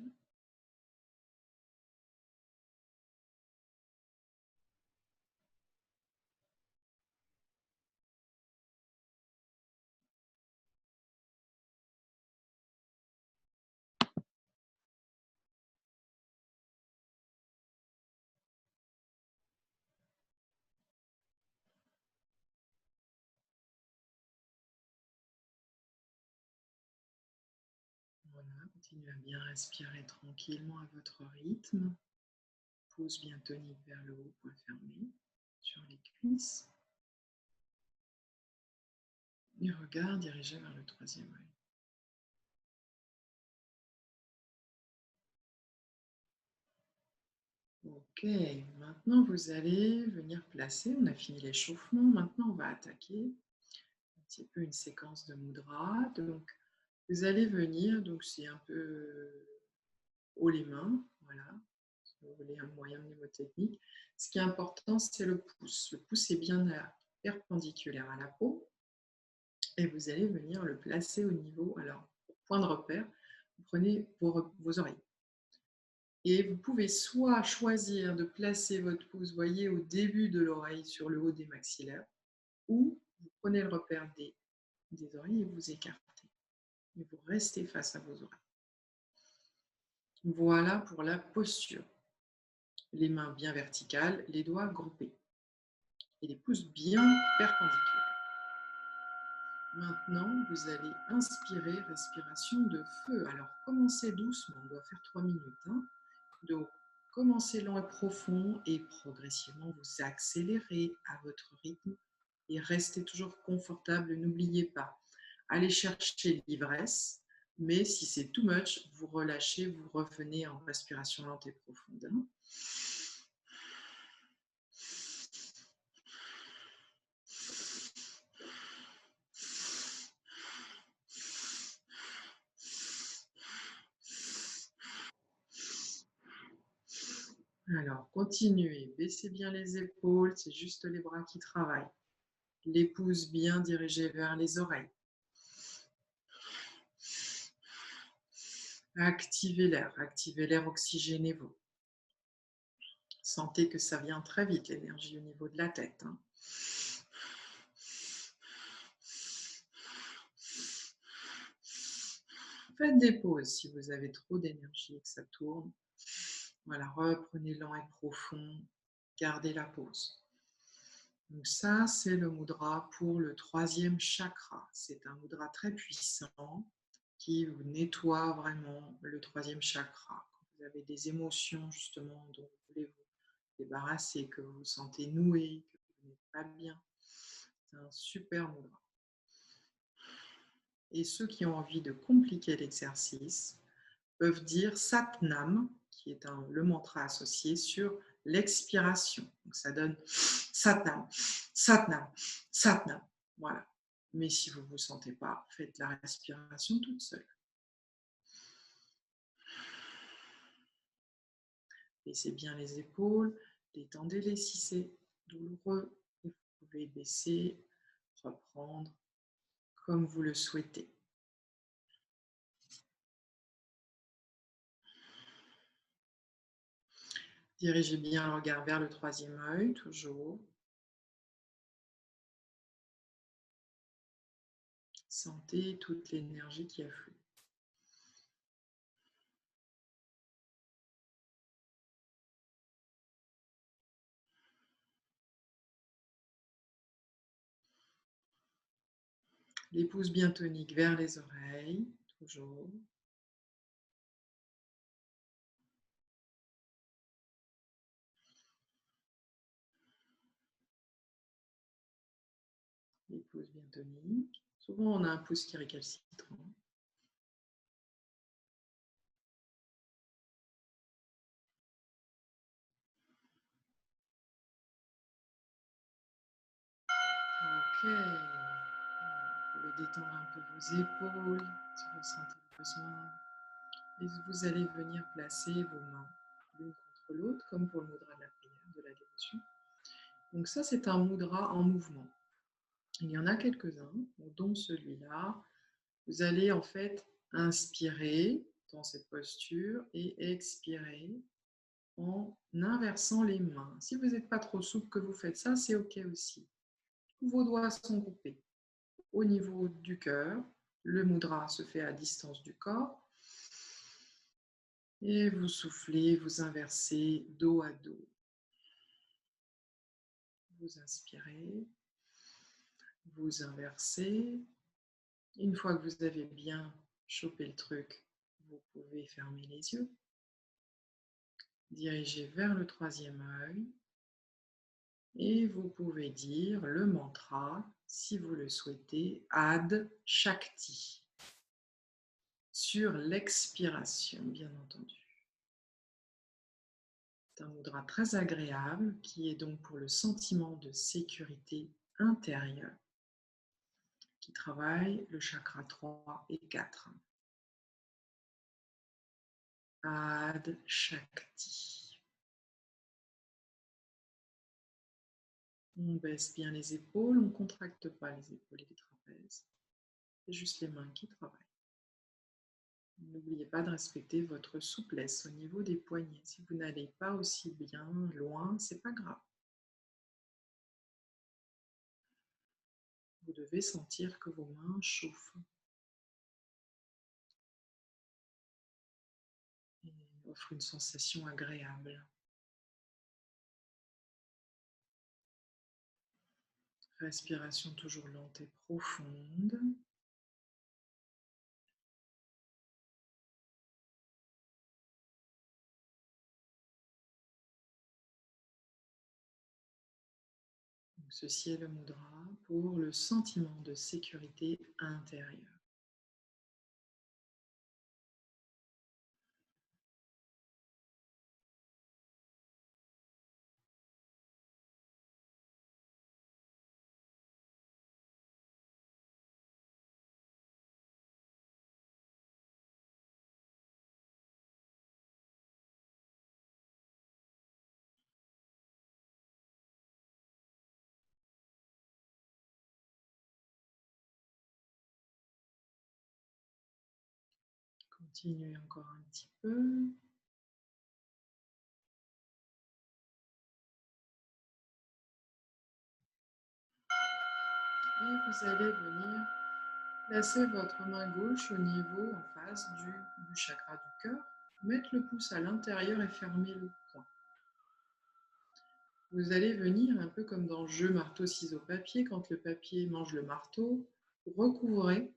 Voilà, continuez à bien respirer tranquillement à votre rythme. Pouce bien tonique vers le haut, point fermé, sur les cuisses. Et regard dirigé vers le troisième œil. Ok, maintenant vous allez venir placer, on a fini l'échauffement, maintenant on va attaquer un petit peu une séquence de mudra. Donc vous allez venir, donc c'est un peu haut les mains, voilà, si vous voulez un moyen mnémotechnique. Ce qui est important, c'est le pouce. Le pouce est bien perpendiculaire à la peau et vous allez venir le placer au niveau, alors point de repère, vous prenez vos oreilles. Et vous pouvez soit choisir de placer votre pouce, voyez, au début de l'oreille, sur le haut des maxillaires, ou vous prenez le repère des oreilles et vous écartez. Et vous restez face à vos oreilles. Voilà pour la posture. Les mains bien verticales, les doigts groupés. Et les pouces bien perpendiculaires. Maintenant, vous allez inspirer, respiration de feu. Alors, commencez doucement, on doit faire 3 minutes. Donc, commencez lent et profond et progressivement vous accélérez à votre rythme et restez toujours confortable. N'oubliez pas, allez chercher l'ivresse, mais si c'est too much, vous relâchez, vous revenez en respiration lente et profonde. Alors, continuez, baissez bien les épaules, c'est juste les bras qui travaillent. Les pouces bien dirigés vers les oreilles. Activez l'air oxygénez-vous. Sentez que ça vient très vite, l'énergie au niveau de la tête. Faites des pauses si vous avez trop d'énergie et que ça tourne. Voilà, reprenez lent et profond. Gardez la pause. Donc ça, c'est le mudra pour le troisième chakra. C'est un mudra très puissant qui vous nettoie vraiment le troisième chakra. Quand vous avez des émotions justement dont vous voulez vous débarrasser, que vous vous sentez noué, que vous n'êtes pas bien, c'est un super mudra. Et ceux qui ont envie de compliquer l'exercice peuvent dire Satnam, qui est le mantra associé sur l'expiration. Donc ça donne Satnam, Satnam, Satnam. Voilà. Mais si vous ne vous sentez pas, faites la respiration toute seule. Baissez bien les épaules, détendez-les si c'est douloureux. Et vous pouvez baisser, reprendre comme vous le souhaitez. Dirigez bien le regard vers le troisième œil, toujours. Sentez toute l'énergie qui afflue. Les pouces bien toniques vers les oreilles, toujours. Les pouces bien toniques. Souvent, on a un pouce qui est récalcitrant. Ok. Vous pouvez détendre un peu vos épaules si vous sentez le besoin. Et vous allez venir placer vos mains l'une contre l'autre, comme pour le mudra de la prière, de la dévotion. Donc ça, c'est un mudra en mouvement. Il y en a quelques-uns, dont celui-là. Vous allez en fait inspirer dans cette posture et expirer en inversant les mains. Si vous n'êtes pas trop souple que vous faites ça, c'est OK aussi. Tous vos doigts sont groupés au niveau du cœur. Le mudra se fait à distance du corps. Et vous soufflez, vous inversez dos à dos. Vous inspirez, vous inversez. Une fois que vous avez bien chopé le truc, vous pouvez fermer les yeux. Dirigez vers le troisième œil. Et vous pouvez dire le mantra, si vous le souhaitez, Ad Shakti. Sur l'expiration, bien entendu. C'est un mudra très agréable qui est donc pour le sentiment de sécurité intérieure, qui travaille le chakra 3 et 4. Ad Shakti. On baisse bien les épaules, on ne contracte pas les épaules et les trapèzes. C'est juste les mains qui travaillent. N'oubliez pas de respecter votre souplesse au niveau des poignets. Si vous n'allez pas aussi bien loin, c'est pas grave. Vous devez sentir que vos mains chauffent et offrent une sensation agréable. Respiration toujours lente et profonde. Donc, ceci est le mudra pour le sentiment de sécurité intérieure. Continuez encore un petit peu. Et vous allez venir Placez votre main gauche au niveau en face du chakra du cœur. Mettez le pouce à l'intérieur et fermez le poing. Vous allez venir un peu comme dans le jeu marteau-ciseau-papier, quand le papier mange le marteau, recouvrez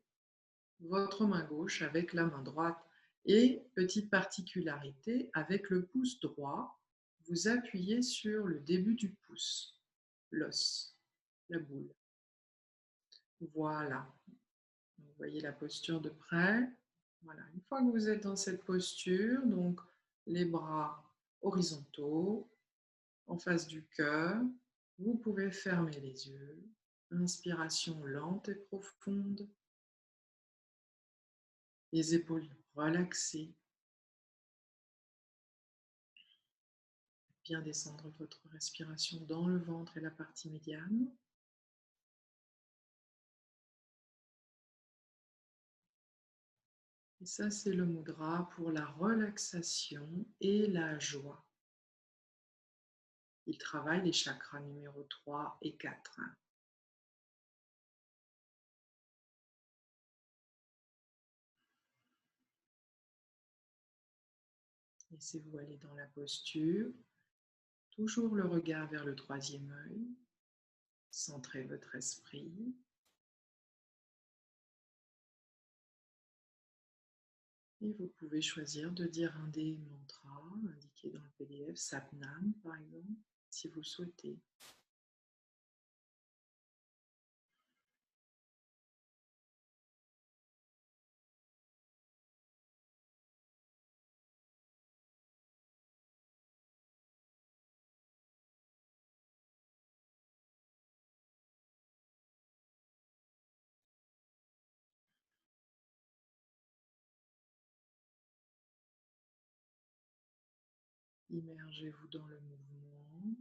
votre main gauche avec la main droite. Et petite particularité, avec le pouce droit, vous appuyez sur le début du pouce, l'os, la boule. Voilà. Vous voyez la posture de près. Voilà. Une fois que vous êtes dans cette posture, donc les bras horizontaux, en face du cœur, vous pouvez fermer les yeux. Inspiration lente et profonde. Les épaules relaxées. Bien descendre votre respiration dans le ventre et la partie médiane. Et ça, c'est le mudra pour la relaxation et la joie. Il travaille les chakras numéro 3 et 4. Laissez-vous aller dans la posture. Toujours le regard vers le troisième œil. Centrez votre esprit. Et vous pouvez choisir de dire un des mantras indiqués dans le PDF, Satnam par exemple, si vous le souhaitez. Immergez-vous dans le mouvement.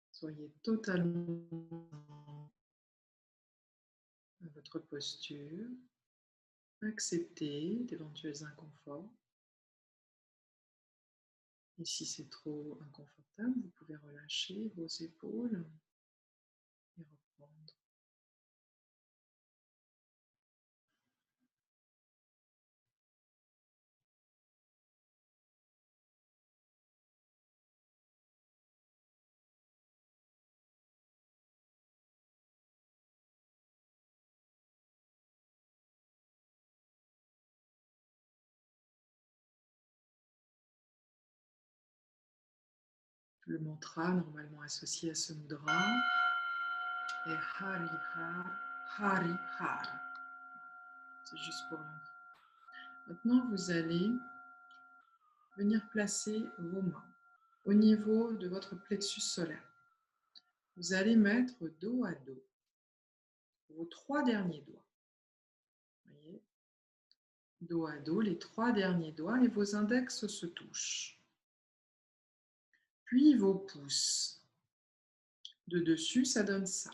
Soyez totalement dans votre posture. Acceptez d'éventuels inconforts. Et si c'est trop inconfortable, vous pouvez relâcher vos épaules et reprendre. Le mantra normalement associé à ce mudra est Hari Har, Hari Har. C'est juste pour l'info. Maintenant, vous allez venir placer vos mains au niveau de votre plexus solaire. Vous allez mettre dos à dos vos 3 derniers doigts. Voyez, dos à dos, les 3 derniers doigts et vos index se touchent. Puis vos pouces. De dessus, ça donne ça.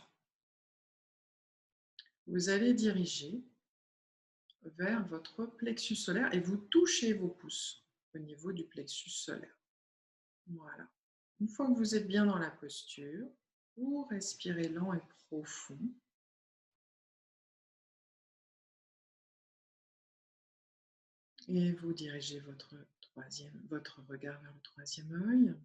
Vous allez diriger vers votre plexus solaire et vous touchez vos pouces au niveau du plexus solaire. Voilà. Une fois que vous êtes bien dans la posture, vous respirez lent et profond. Et vous dirigez votre regard vers le troisième œil.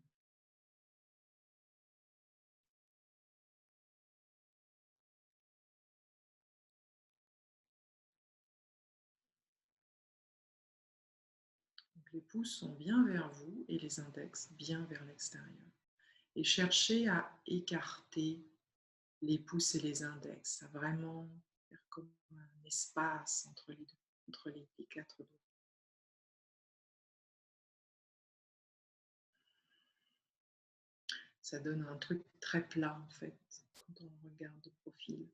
Donc les pouces sont bien vers vous et les index bien vers l'extérieur. Et cherchez à écarter les pouces et les index, à vraiment faire comme un espace entre les deux, entre les 4 doigts. Ça donne un truc très plat en fait, quand on regarde de profil.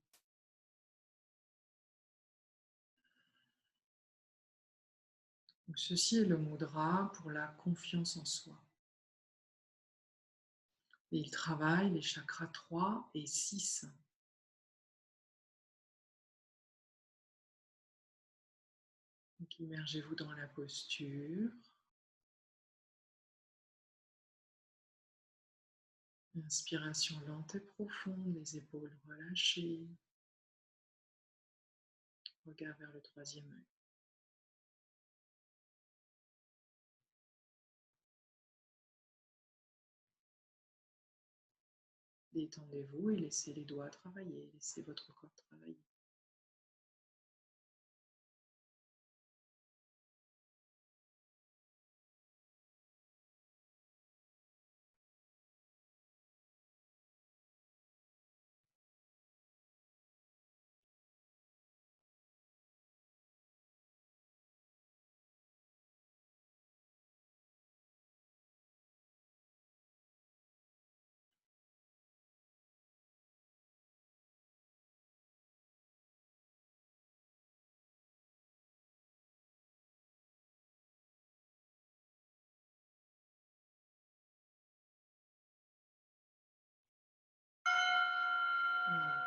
Donc, ceci est le mudra pour la confiance en soi. Et il travaille les chakras 3 et 6. Donc, immergez-vous dans la posture. Inspiration lente et profonde, les épaules relâchées. Regard vers le troisième œil. Détendez-vous et laissez les doigts travailler, laissez votre corps travailler.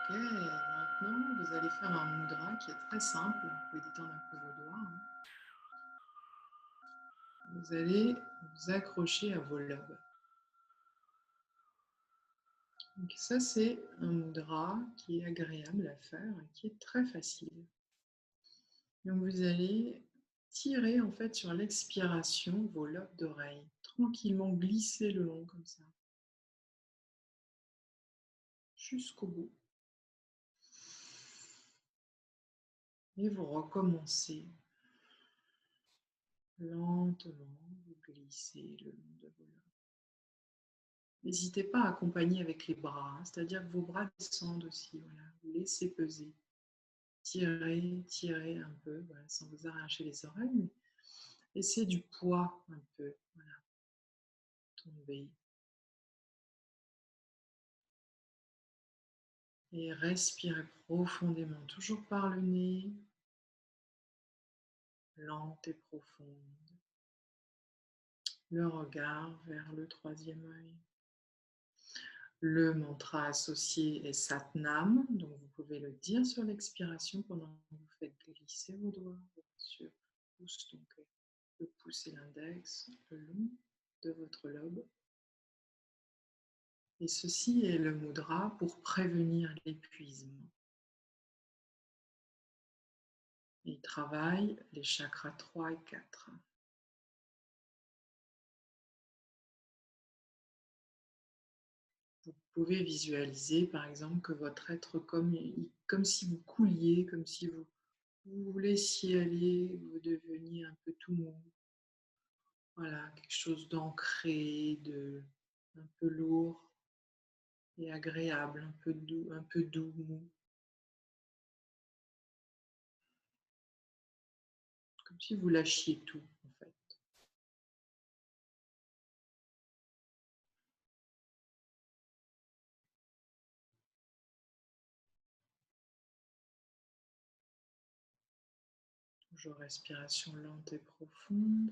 Ok, maintenant vous allez faire un mudra qui est très simple. Vous pouvez détendre un peu vos doigts. Vous allez vous accrocher à vos lobes. Donc ça, c'est un mudra qui est agréable à faire, qui est très facile. Donc vous allez tirer en fait sur l'expiration vos lobes d'oreilles, tranquillement glisser le long comme ça, jusqu'au bout. Et vous recommencez lentement, vous glissez le long de vos lobes. N'hésitez pas à accompagner avec les bras, c'est-à-dire que vos bras descendent aussi. Voilà. Vous laissez peser. Tirez, tirez un peu, voilà, sans vous arracher les oreilles. Mais laissez du poids un peu. Voilà. Tomber. Et respirez profondément, toujours par le nez, lente et profonde. Le regard vers le troisième œil. Le mantra associé est Satnam, donc vous pouvez le dire sur l'expiration pendant que vous faites glisser vos doigts sur le pouce, donc le pouce et l'index le long de votre lobe. Et ceci est le mudra pour prévenir l'épuisement. Il travaille les chakras 3 et 4. Vous pouvez visualiser par exemple que votre être comme si vous couliez, comme si vous laissiez aller, vous deveniez un peu tout mou. Voilà, quelque chose d'ancré, un peu lourd et agréable, un peu doux, mou. Comme si vous lâchiez tout en fait. Toujours respiration lente et profonde.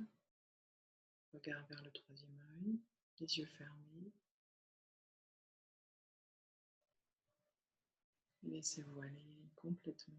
Regard vers le troisième œil, les yeux fermés. Laissez-vous aller complètement.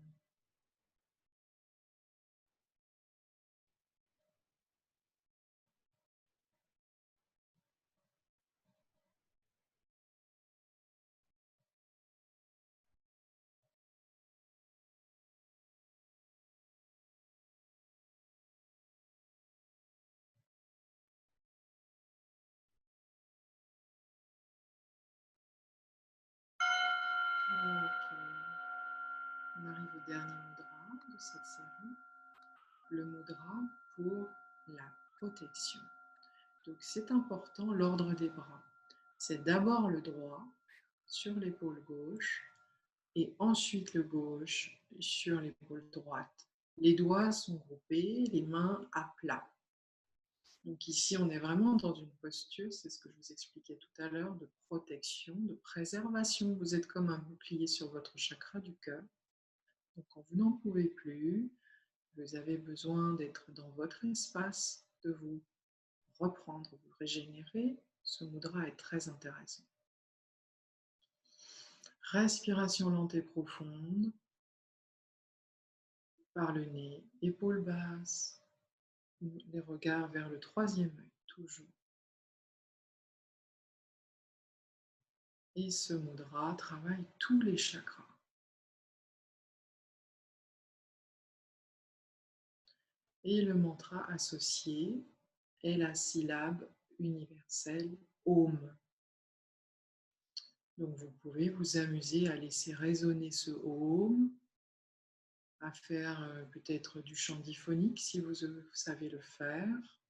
Ok. On arrive au dernier mudra de cette série. Le mudra pour la protection. Donc c'est important l'ordre des bras. C'est d'abord le droit sur l'épaule gauche et ensuite le gauche sur l'épaule droite. Les doigts sont groupés, les mains à plat. Donc ici, on est vraiment dans une posture, c'est ce que je vous expliquais tout à l'heure, de protection, de préservation. Vous êtes comme un bouclier sur votre chakra du cœur. Donc quand vous n'en pouvez plus, vous avez besoin d'être dans votre espace, de vous reprendre, vous régénérer. Ce mudra est très intéressant. Respiration lente et profonde par le nez, épaules basses, les regards vers le troisième œil, toujours. Et ce mudra travaille tous les chakras. Et le mantra associé est la syllabe universelle Om. Donc vous pouvez vous amuser à laisser résonner ce Om, à faire peut-être du chant diphonique si vous savez le faire,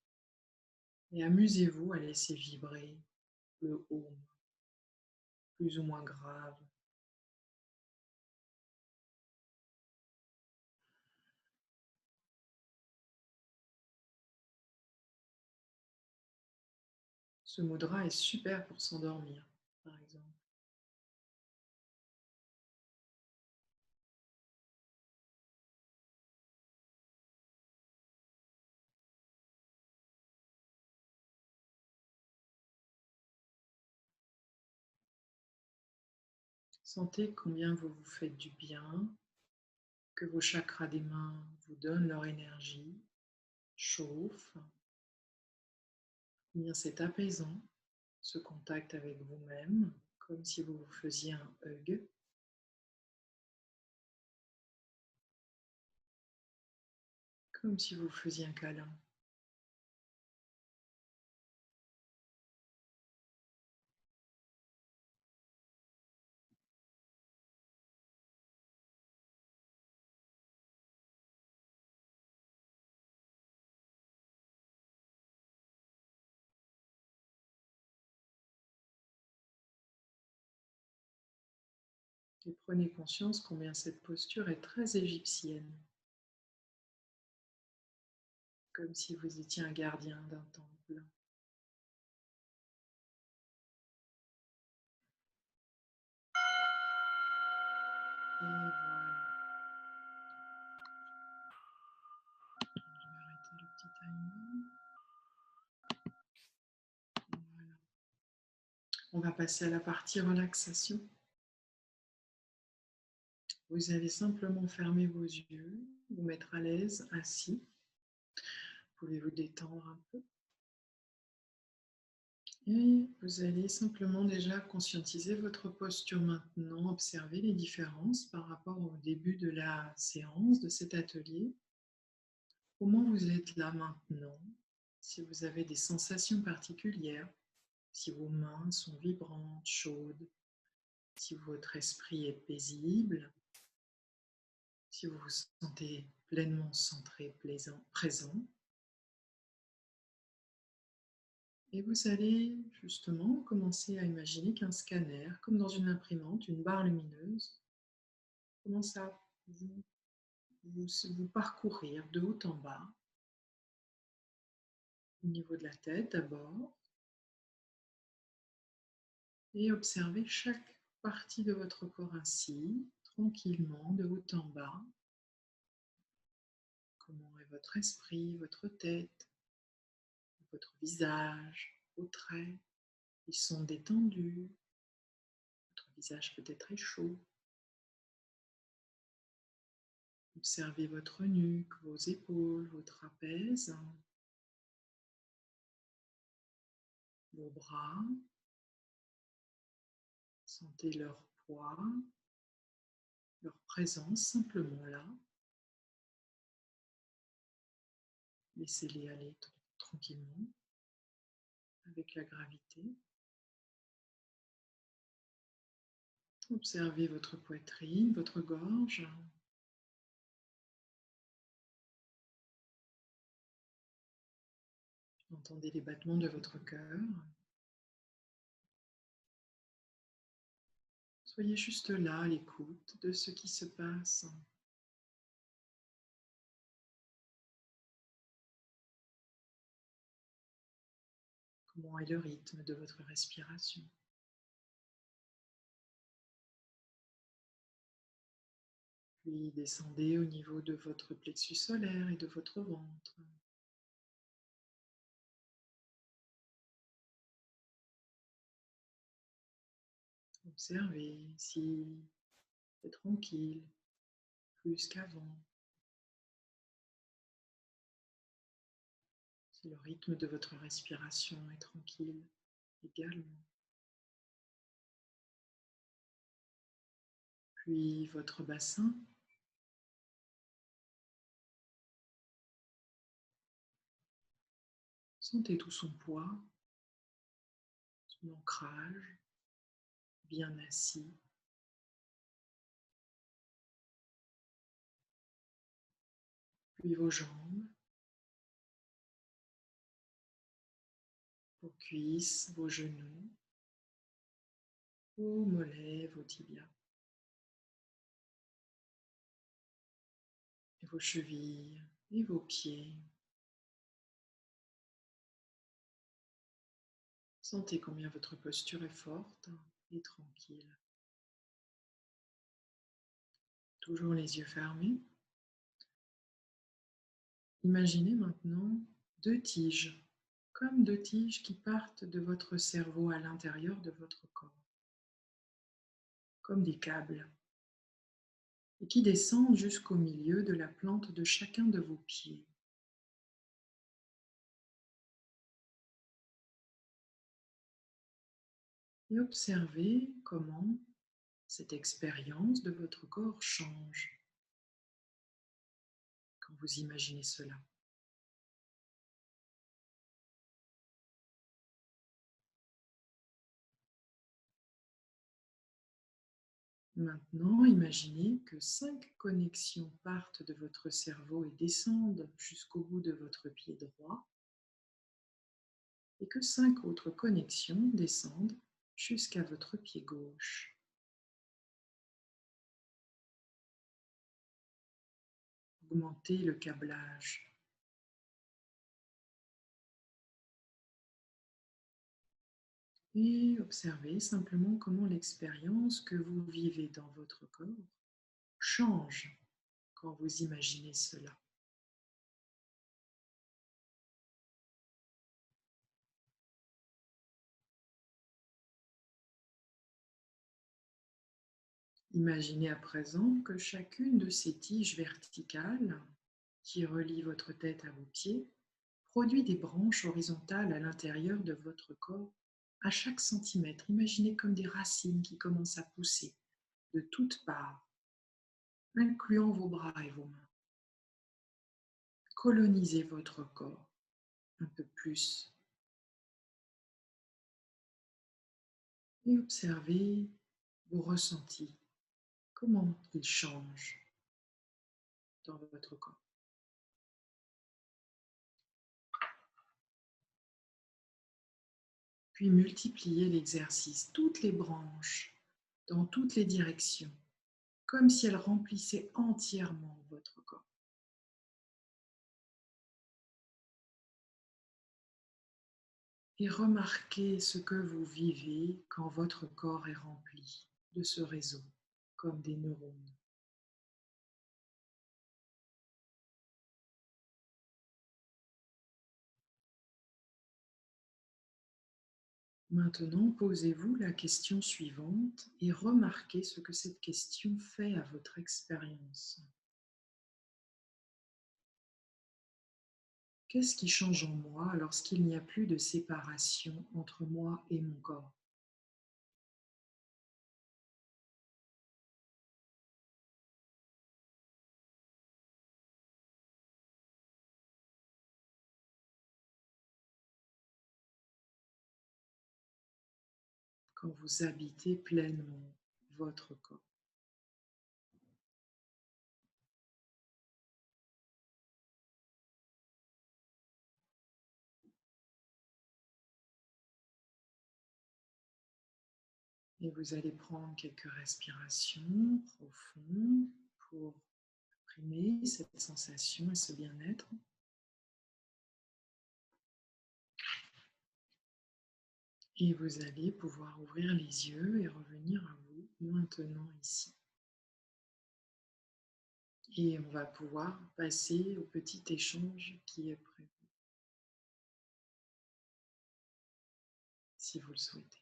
et amusez-vous à laisser vibrer le Om, plus ou moins grave. Ce mudra est super pour s'endormir, par exemple. Sentez combien vous vous faites du bien, que vos chakras des mains vous donnent leur énergie, chauffent, combien c'est apaisant, ce contact avec vous-même, comme si vous vous faisiez un hug. Comme si vous faisiez un câlin. Et prenez conscience combien cette posture est très égyptienne. Comme si vous étiez un gardien d'un temple. Et voilà. Je vais arrêter le petit timing. Voilà. On va passer à la partie relaxation. Vous allez simplement fermer vos yeux, vous mettre à l'aise, assis. Vous pouvez vous détendre un peu. Et vous allez simplement déjà conscientiser votre posture maintenant, observer les différences par rapport au début de la séance, de cet atelier. Comment vous êtes là maintenant? Si vous avez des sensations particulières, si vos mains sont vibrantes, chaudes, si votre esprit est paisible, si vous vous sentez pleinement centré, présent. Et vous allez justement commencer à imaginer qu'un scanner, comme dans une imprimante, une barre lumineuse, commence à vous parcourir de haut en bas, au niveau de la tête d'abord, et observer chaque partie de votre corps ainsi, tranquillement, de haut en bas. Comment est votre esprit, votre tête, votre visage, vos traits? Ils sont détendus. Votre visage peut-être est chaud. Observez votre nuque, vos épaules, vos trapèzes, vos bras. Sentez leur poids, leur présence simplement là. Laissez-les aller tranquillement avec la gravité. Observez votre poitrine, votre gorge. Entendez les battements de votre cœur. Soyez juste là à l'écoute de ce qui se passe. Comment est le rythme de votre respiration? Puis descendez au niveau de votre plexus solaire et de votre ventre. Observez si c'est tranquille, plus qu'avant. Si le rythme de votre respiration est tranquille également. Puis votre bassin. Sentez tout son poids, son ancrage, bien assis. Puis vos jambes, vos cuisses, vos genoux, vos mollets, vos tibias et vos chevilles et vos pieds. Sentez combien votre posture est forte et tranquille. Toujours les yeux fermés. Imaginez maintenant deux tiges, comme deux tiges qui partent de votre cerveau à l'intérieur de votre corps, comme des câbles, et qui descendent jusqu'au milieu de la plante de chacun de vos pieds. Et observez comment cette expérience de votre corps change quand vous imaginez cela. Maintenant, imaginez que 5 connexions partent de votre cerveau et descendent jusqu'au bout de votre pied droit, et que 5 autres connexions descendent jusqu'à votre pied gauche. Augmentez le câblage. Et observez simplement comment l'expérience que vous vivez dans votre corps change quand vous imaginez cela. Imaginez à présent que chacune de ces tiges verticales qui relient votre tête à vos pieds produit des branches horizontales à l'intérieur de votre corps à chaque centimètre. Imaginez comme des racines qui commencent à pousser de toutes parts, incluant vos bras et vos mains. Colonisez votre corps un peu plus et observez vos ressentis, comment ils changent dans votre corps. Puis multipliez l'exercice, toutes les branches, dans toutes les directions, comme si elles remplissaient entièrement votre corps. Et remarquez ce que vous vivez quand votre corps est rempli de ce réseau, comme des neurones. Maintenant, posez-vous la question suivante et remarquez ce que cette question fait à votre expérience. Qu'est-ce qui change en moi lorsqu'il n'y a plus de séparation entre moi et mon corps? Quand vous habitez pleinement votre corps. Et vous allez prendre quelques respirations profondes pour exprimer cette sensation et ce bien-être. Et vous allez pouvoir ouvrir les yeux et revenir à vous maintenant ici. Et on va pouvoir passer au petit échange qui est prévu, si vous le souhaitez.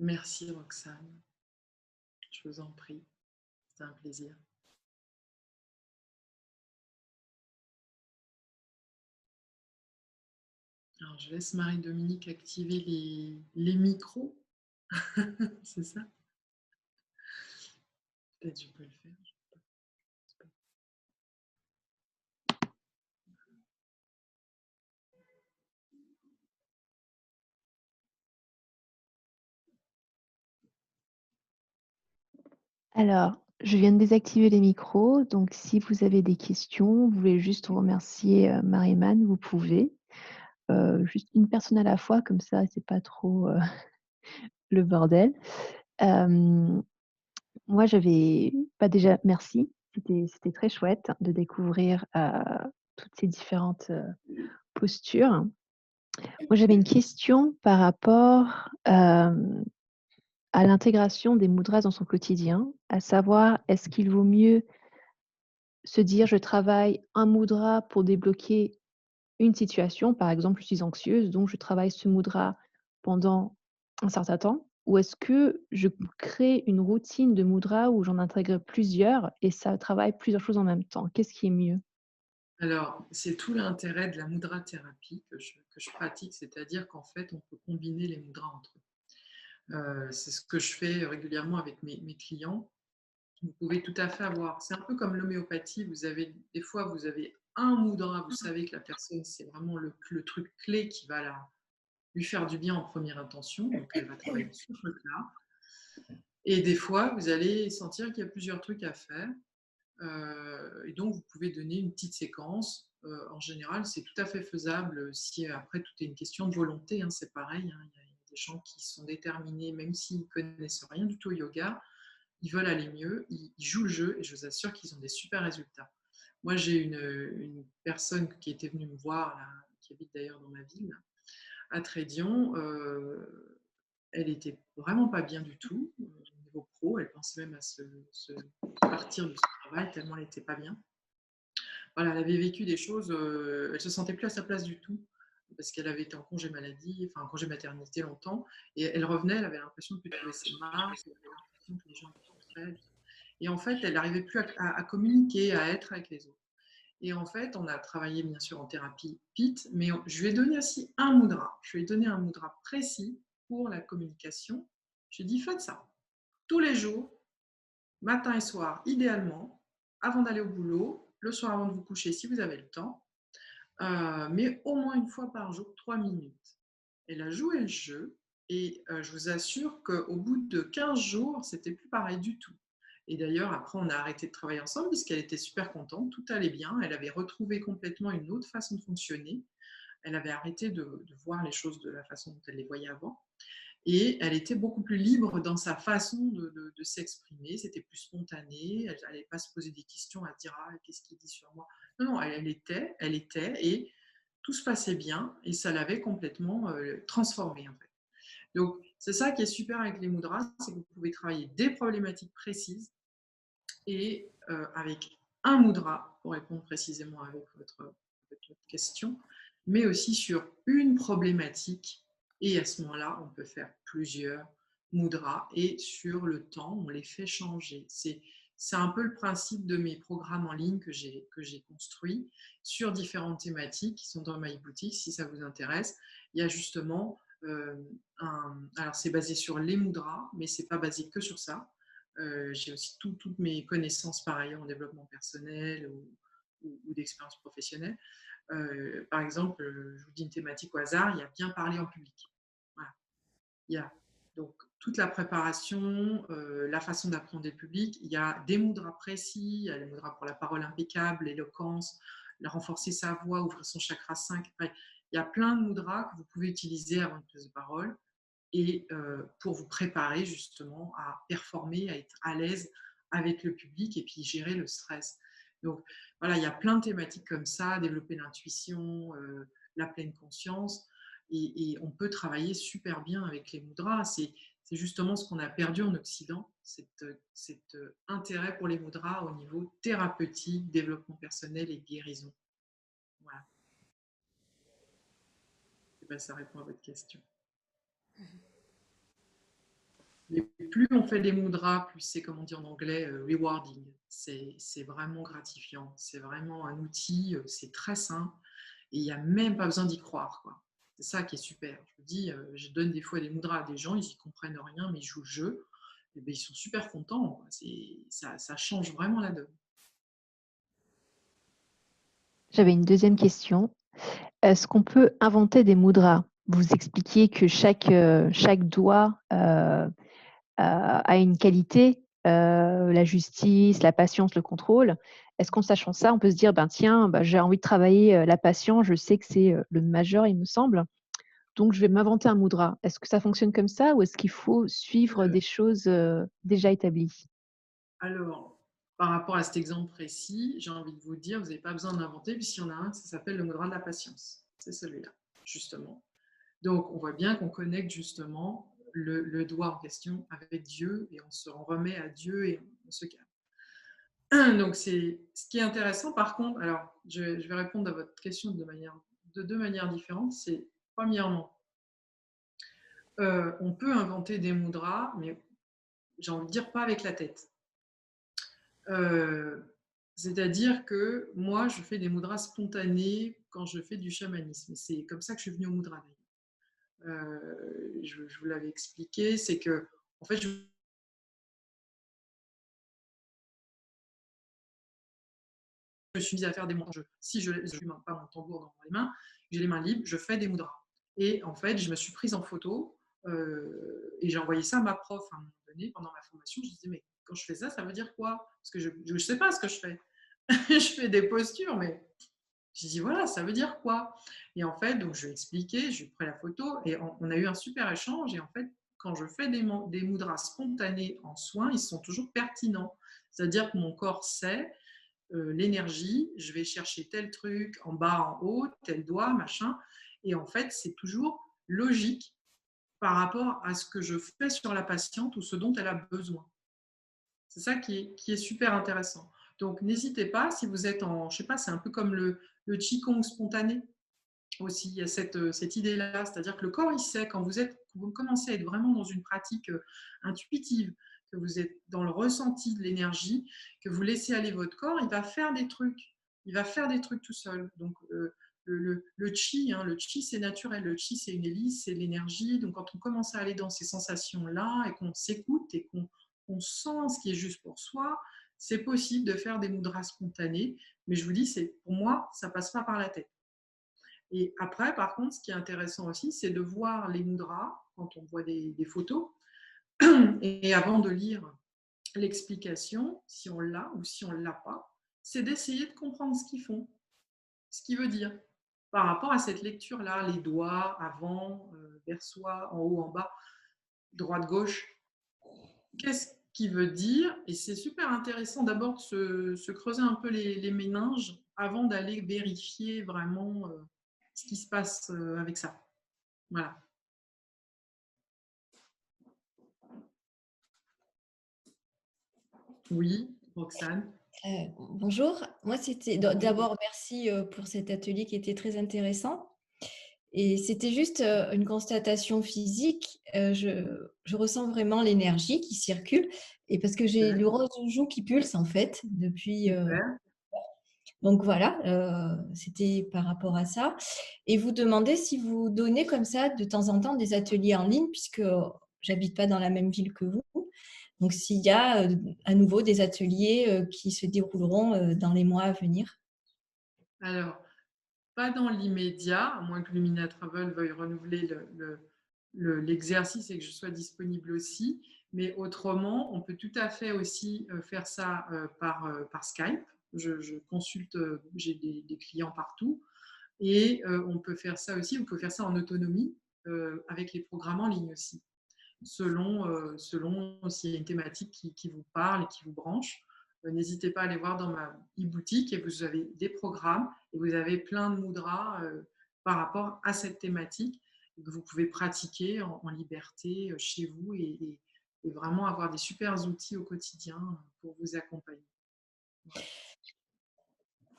Merci Roxane, je vous en prie, c'était un plaisir. Alors, je laisse Marie-Dominique activer les micros. C'est ça? Peut-être je peux le faire. Alors, je viens de désactiver les micros, donc si vous avez des questions, vous voulez juste remercier Marie-Man, vous pouvez. Juste une personne à la fois, comme ça, c'est pas trop le bordel. Moi, déjà, merci. C'était très chouette de découvrir toutes ces différentes postures. Moi, j'avais une question par rapport à l'intégration des mudras dans son quotidien, à savoir, est-ce qu'il vaut mieux se dire: «Je travaille un mudra pour débloquer une situation», par exemple, je suis anxieuse, donc je travaille ce mudra pendant un certain temps, ou est-ce que je crée une routine de mudra où j'en intègre plusieurs et ça travaille plusieurs choses en même temps? Qu'est-ce qui est mieux? Alors, c'est tout l'intérêt de la mudra thérapie que je pratique, c'est-à-dire qu'en fait, on peut combiner les mudras entre eux. C'est ce que je fais régulièrement avec mes clients. Vous pouvez tout à fait avoir, c'est un peu comme l'homéopathie, vous avez des fois, vous avez un mudra, vous savez que la personne, c'est vraiment le truc clé qui va lui faire du bien en première intention, donc elle va travailler ce truc-là. Et des fois, vous allez sentir qu'il y a plusieurs trucs à faire. Et donc, vous pouvez donner une petite séquence. En général, c'est tout à fait faisable si après, tout est une question de volonté. Hein, c'est pareil. Hein, il y a des gens qui sont déterminés, même s'ils ne connaissent rien du tout au yoga, ils veulent aller mieux, ils jouent le jeu et je vous assure qu'ils ont des super résultats. Moi, j'ai une personne qui était venue me voir, là, qui habite d'ailleurs dans ma ville, à Trédion. Elle était vraiment pas bien du tout au niveau pro. Elle pensait même à se partir de ce travail tellement elle n'était pas bien. Voilà, elle avait vécu des choses, elle se sentait plus à sa place du tout parce qu'elle avait été en congé maladie, enfin en congé maternité longtemps, et elle revenait, elle avait l'impression de plus trouver ses marques, elle avait l'impression que les gens étaient contre elle. Et en fait, elle n'arrivait plus à communiquer, à être avec les autres. Et en fait, on a travaillé bien sûr en thérapie PIT, mais je lui ai donné aussi un mudra. Je lui ai donné un mudra précis pour la communication. Je lui ai dit, faites ça tous les jours, matin et soir, idéalement, avant d'aller au boulot, le soir avant de vous coucher si vous avez le temps, mais au moins une fois par jour, 3 minutes. Elle a joué le jeu et je vous assure qu'au bout de 15 jours, c'était plus pareil du tout. Et d'ailleurs, après, on a arrêté de travailler ensemble puisqu'elle était super contente, tout allait bien. Elle avait retrouvé complètement une autre façon de fonctionner. Elle avait arrêté de voir les choses de la façon dont elle les voyait avant. Et elle était beaucoup plus libre dans sa façon de s'exprimer, c'était plus spontané, elle n'allait pas se poser des questions à dire ah, qu'est-ce qu'il dit sur moi. Non, non, elle était, et tout se passait bien, et ça l'avait complètement transformée en fait. Donc c'est ça qui est super avec les mudras, c'est que vous pouvez travailler des problématiques précises et avec un mudra, pour répondre précisément avec votre question, mais aussi sur une problématique. Et à ce moment-là, on peut faire plusieurs mudras et sur le temps, on les fait changer. C'est un peu le principe de mes programmes en ligne que j'ai construits sur différentes thématiques qui sont dans ma boutique, si ça vous intéresse. Il y a justement alors c'est basé sur les mudras, mais c'est pas basé que sur ça. J'ai aussi toutes mes connaissances par ailleurs en développement personnel ou d'expérience professionnelle. Par exemple, je vous dis une thématique au hasard, il y a bien parler en public. Voilà. Il y a donc toute la préparation, la façon d'apprendre des publics. Il y a des mudras précis, il y a les mudras pour la parole impeccable, l'éloquence, renforcer sa voix, ouvrir son chakra 5. Il y a plein de mudras que vous pouvez utiliser avant une prise de parole et pour vous préparer justement à performer, à être à l'aise avec le public et puis gérer le stress. Donc voilà, il y a plein de thématiques comme ça, développer l'intuition, la pleine conscience, et on peut travailler super bien avec les mudras. C'est justement ce qu'on a perdu en Occident, cet intérêt pour les mudras au niveau thérapeutique, développement personnel et guérison. Voilà. Et ben, ça répond à votre question. Et plus on fait des mudras, plus c'est, comme on dit en anglais, rewarding. C'est vraiment gratifiant. C'est vraiment un outil, c'est très simple et il n'y a même pas besoin d'y croire, quoi. C'est ça qui est super. Je vous dis, je donne des fois des mudras à des gens, ils y comprennent rien, mais ils jouent le jeu. Et ben, ils sont super contents, quoi. Ça change vraiment la donne. J'avais une deuxième question. Est-ce qu'on peut inventer des mudras? Vous expliquiez que chaque doigt a une qualité, la justice, la patience, le contrôle. Est-ce qu'en sachant ça, on peut se dire, ben tiens, bah, j'ai envie de travailler la patience, je sais que c'est le majeur, il me semble, donc je vais m'inventer un mudra. Est-ce que ça fonctionne comme ça ou est-ce qu'il faut suivre Heu, des choses déjà établies? alors, par rapport à cet exemple précis, j'ai envie de vous dire, vous n'avez pas besoin d'inventer, puisqu'il y en a un, ça s'appelle le mudra de la patience. C'est celui-là, justement. Donc, on voit bien qu'on connecte justement le doigt en question avec Dieu et on remet à Dieu et on se calme. Donc, c'est ce qui est intéressant. Par contre, alors, je vais répondre à votre question de deux manières différentes. C'est premièrement, on peut inventer des mudras, mais j'ai envie de dire pas avec la tête. Euh, C'est-à-dire que moi, je fais des mudras spontanés quand je fais du chamanisme. C'est comme ça que je suis venue au mudra. Je vous l'avais expliqué, c'est que en fait, je me suis mise à faire des mudras. Si je n'ai pas mon tambour dans les mains, j'ai les mains libres, je fais des mudras. Et en fait, je me suis prise en photo et j'ai envoyé ça à ma prof à un moment donné pendant ma formation. Je disais, mais quand je fais ça, ça veut dire quoi? Parce que je ne sais pas ce que je fais. Je fais des postures, mais j'ai dit, voilà, ça veut dire quoi? Et en fait, donc je lui ai expliqué, je lui ai pris la photo et on a eu un super échange. Et en fait, quand je fais des mudras spontanés en soins, ils sont toujours pertinents. C'est-à-dire que mon corps sait l'énergie, je vais chercher tel truc en bas, en haut, tel doigt, machin. Et en fait, c'est toujours logique par rapport à ce que je fais sur la patiente ou ce dont elle a besoin. C'est ça qui est super intéressant. Donc, n'hésitez pas, si vous êtes en, je sais pas, c'est un peu comme le Qigong spontané aussi, il y a cette idée-là, c'est-à-dire que le corps, il sait, quand vous commencez à être vraiment dans une pratique intuitive, que vous êtes dans le ressenti de l'énergie, que vous laissez aller votre corps, il va faire des trucs. Il va faire des trucs tout seul. Donc, le chi, hein, le chi, c'est naturel. Le chi, c'est une hélice, c'est l'énergie. Donc, quand on commence à aller dans ces sensations-là et qu'on s'écoute et qu'on sent ce qui est juste pour soi, c'est possible de faire des mudras spontanés. Mais je vous dis, pour moi, ça passe pas par la tête. Et après, par contre, ce qui est intéressant aussi, c'est de voir les mudras quand on voit des photos. Et avant de lire l'explication, si on l'a ou si on ne l'a pas, c'est d'essayer de comprendre ce qu'ils font, ce qu'il veut dire. Par rapport à cette lecture-là, les doigts avant, vers soi, en haut, en bas, droite, gauche, qu'est-ce qu'il veut dire? Et c'est super intéressant d'abord de se creuser un peu les méninges avant d'aller vérifier vraiment ce qui se passe avec ça. Voilà. Oui, Roxane. Bonjour, moi c'était d'abord merci pour cet atelier qui était très intéressant. Et c'était juste une constatation physique. Je ressens vraiment l'énergie qui circule et parce que j'ai le rose aux joues qui pulse en fait depuis. Super. Donc voilà, c'était par rapport à ça. Et vous demandez si vous donnez comme ça de temps en temps des ateliers en ligne puisque j'habite pas dans la même ville que vous. Donc, s'il y a à nouveau des ateliers qui se dérouleront dans les mois à venir. Alors, pas dans l'immédiat, à moins que Lumina Travel veuille renouveler l'exercice et que je sois disponible aussi. Mais autrement, on peut tout à fait aussi faire ça par Skype. Je consulte, j'ai des clients partout. Et on peut faire ça aussi, vous pouvez faire ça en autonomie avec les programmes en ligne aussi, selon s'il y a une thématique qui vous parle et qui vous branche. N'hésitez pas à aller voir dans ma e-boutique et vous avez des programmes et vous avez plein de mudras par rapport à cette thématique que vous pouvez pratiquer en liberté chez vous et vraiment avoir des super outils au quotidien pour vous accompagner. Voilà.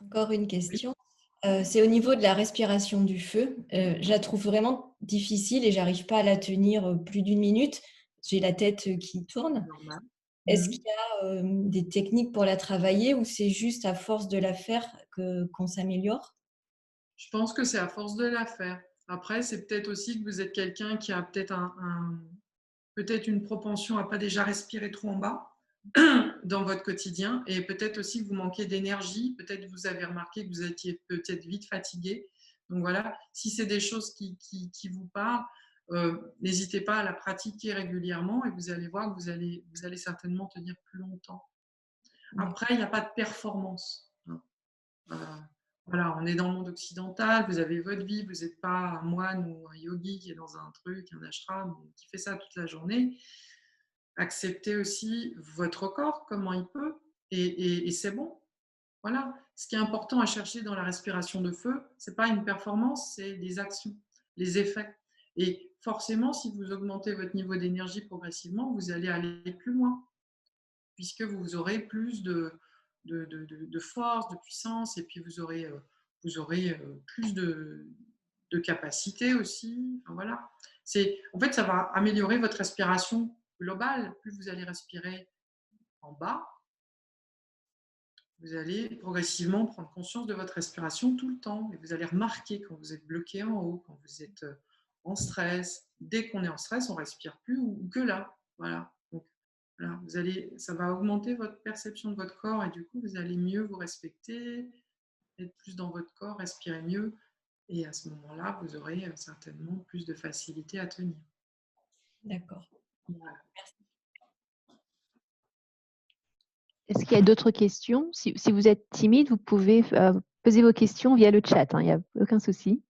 Encore une Oui. question. C'est au niveau de la respiration du feu. Je la trouve vraiment difficile et j'arrive pas à la tenir plus d'une minute. j'ai la tête qui tourne. Normal. Est-ce qu'il y a des techniques pour la travailler ou c'est juste à force de la faire qu'on s'améliore? Je pense que c'est à force de la faire. Après, c'est peut-être aussi que vous êtes quelqu'un qui a peut-être peut-être une propension à pas déjà respirer trop en bas dans votre quotidien et peut-être aussi que vous manquez d'énergie. Peut-être vous avez remarqué que vous étiez peut-être vite fatigué. Donc voilà, si c'est des choses qui vous parlent, n'hésitez pas à la pratiquer régulièrement et vous allez voir que vous allez certainement tenir plus longtemps. Après, il n'y a pas de performance, hein. Euh, voilà, on est dans le monde occidental, vous avez votre vie, vous n'êtes pas un moine ou un yogi qui est dans un truc, un ashram, qui fait ça toute la journée. Acceptez aussi votre corps, comment il peut, et c'est bon. Voilà. Ce qui est important à chercher dans la respiration de feu, ce n'est pas une performance, c'est des actions, les effets. Et forcément, si vous augmentez votre niveau d'énergie progressivement, vous allez aller plus loin, puisque vous aurez plus de force, de puissance, et puis vous aurez plus de capacité aussi. Enfin, voilà. En fait, ça va améliorer votre respiration globale. Plus vous allez respirer en bas, vous allez progressivement prendre conscience de votre respiration tout le temps. Et vous allez remarquer quand vous êtes bloqué en haut, quand vous êtes en stress. Dès qu'on est en stress, on ne respire plus ou que là. Voilà. Donc, voilà, ça va augmenter votre perception de votre corps et du coup, vous allez mieux vous respecter, être plus dans votre corps, respirer mieux. Et à ce moment-là, vous aurez certainement plus de facilité à tenir. D'accord. Voilà. Est-ce qu'il y a d'autres questions? Si vous êtes timide, vous pouvez poser vos questions via le chat, il n'y a aucun souci.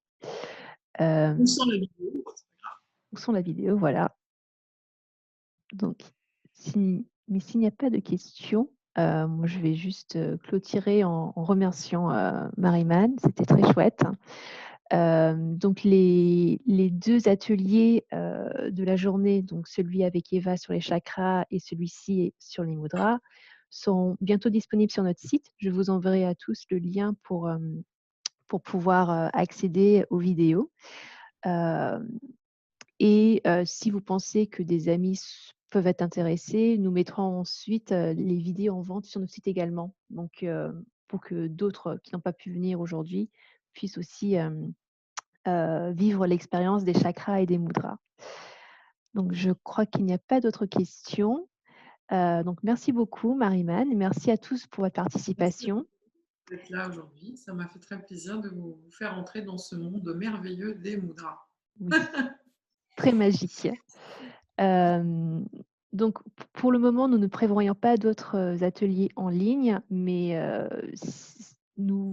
Ou sans la vidéo. Ou sans la vidéo, voilà. Donc, mais s'il n'y a pas de questions, moi je vais juste clôturer en remerciant Marie-Man, c'était très chouette. Donc les 2 ateliers de la journée, donc celui avec Eva sur les chakras et celui-ci sur les mudras, sont bientôt disponibles sur notre site. Je vous enverrai à tous le lien pour pouvoir accéder aux vidéos. Et si vous pensez que des amis peuvent être intéressés, nous mettrons ensuite les vidéos en vente sur notre site également. Donc, pour que d'autres qui n'ont pas pu venir aujourd'hui puissent aussi vivre l'expérience des chakras et des mudras. Donc, je crois qu'il n'y a pas d'autres questions. Donc, merci beaucoup, Marie-Man. Merci à tous pour votre participation. Merci d'être là aujourd'hui. Ça m'a fait très plaisir de vous faire entrer dans ce monde merveilleux des mudras. Oui, très magique. Donc, pour le moment, nous ne prévoyons pas d'autres ateliers en ligne, mais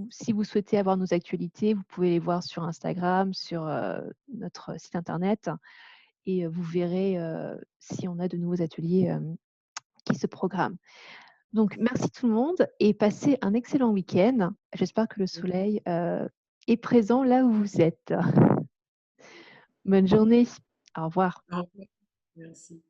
si vous souhaitez avoir nos actualités, vous pouvez les voir sur Instagram, sur notre site internet, et vous verrez si on a de nouveaux ateliers qui se programment. Donc, merci tout le monde et passez un excellent week-end. J'espère que le soleil est présent là où vous êtes. Bonne journée. Au revoir. Au revoir. Merci.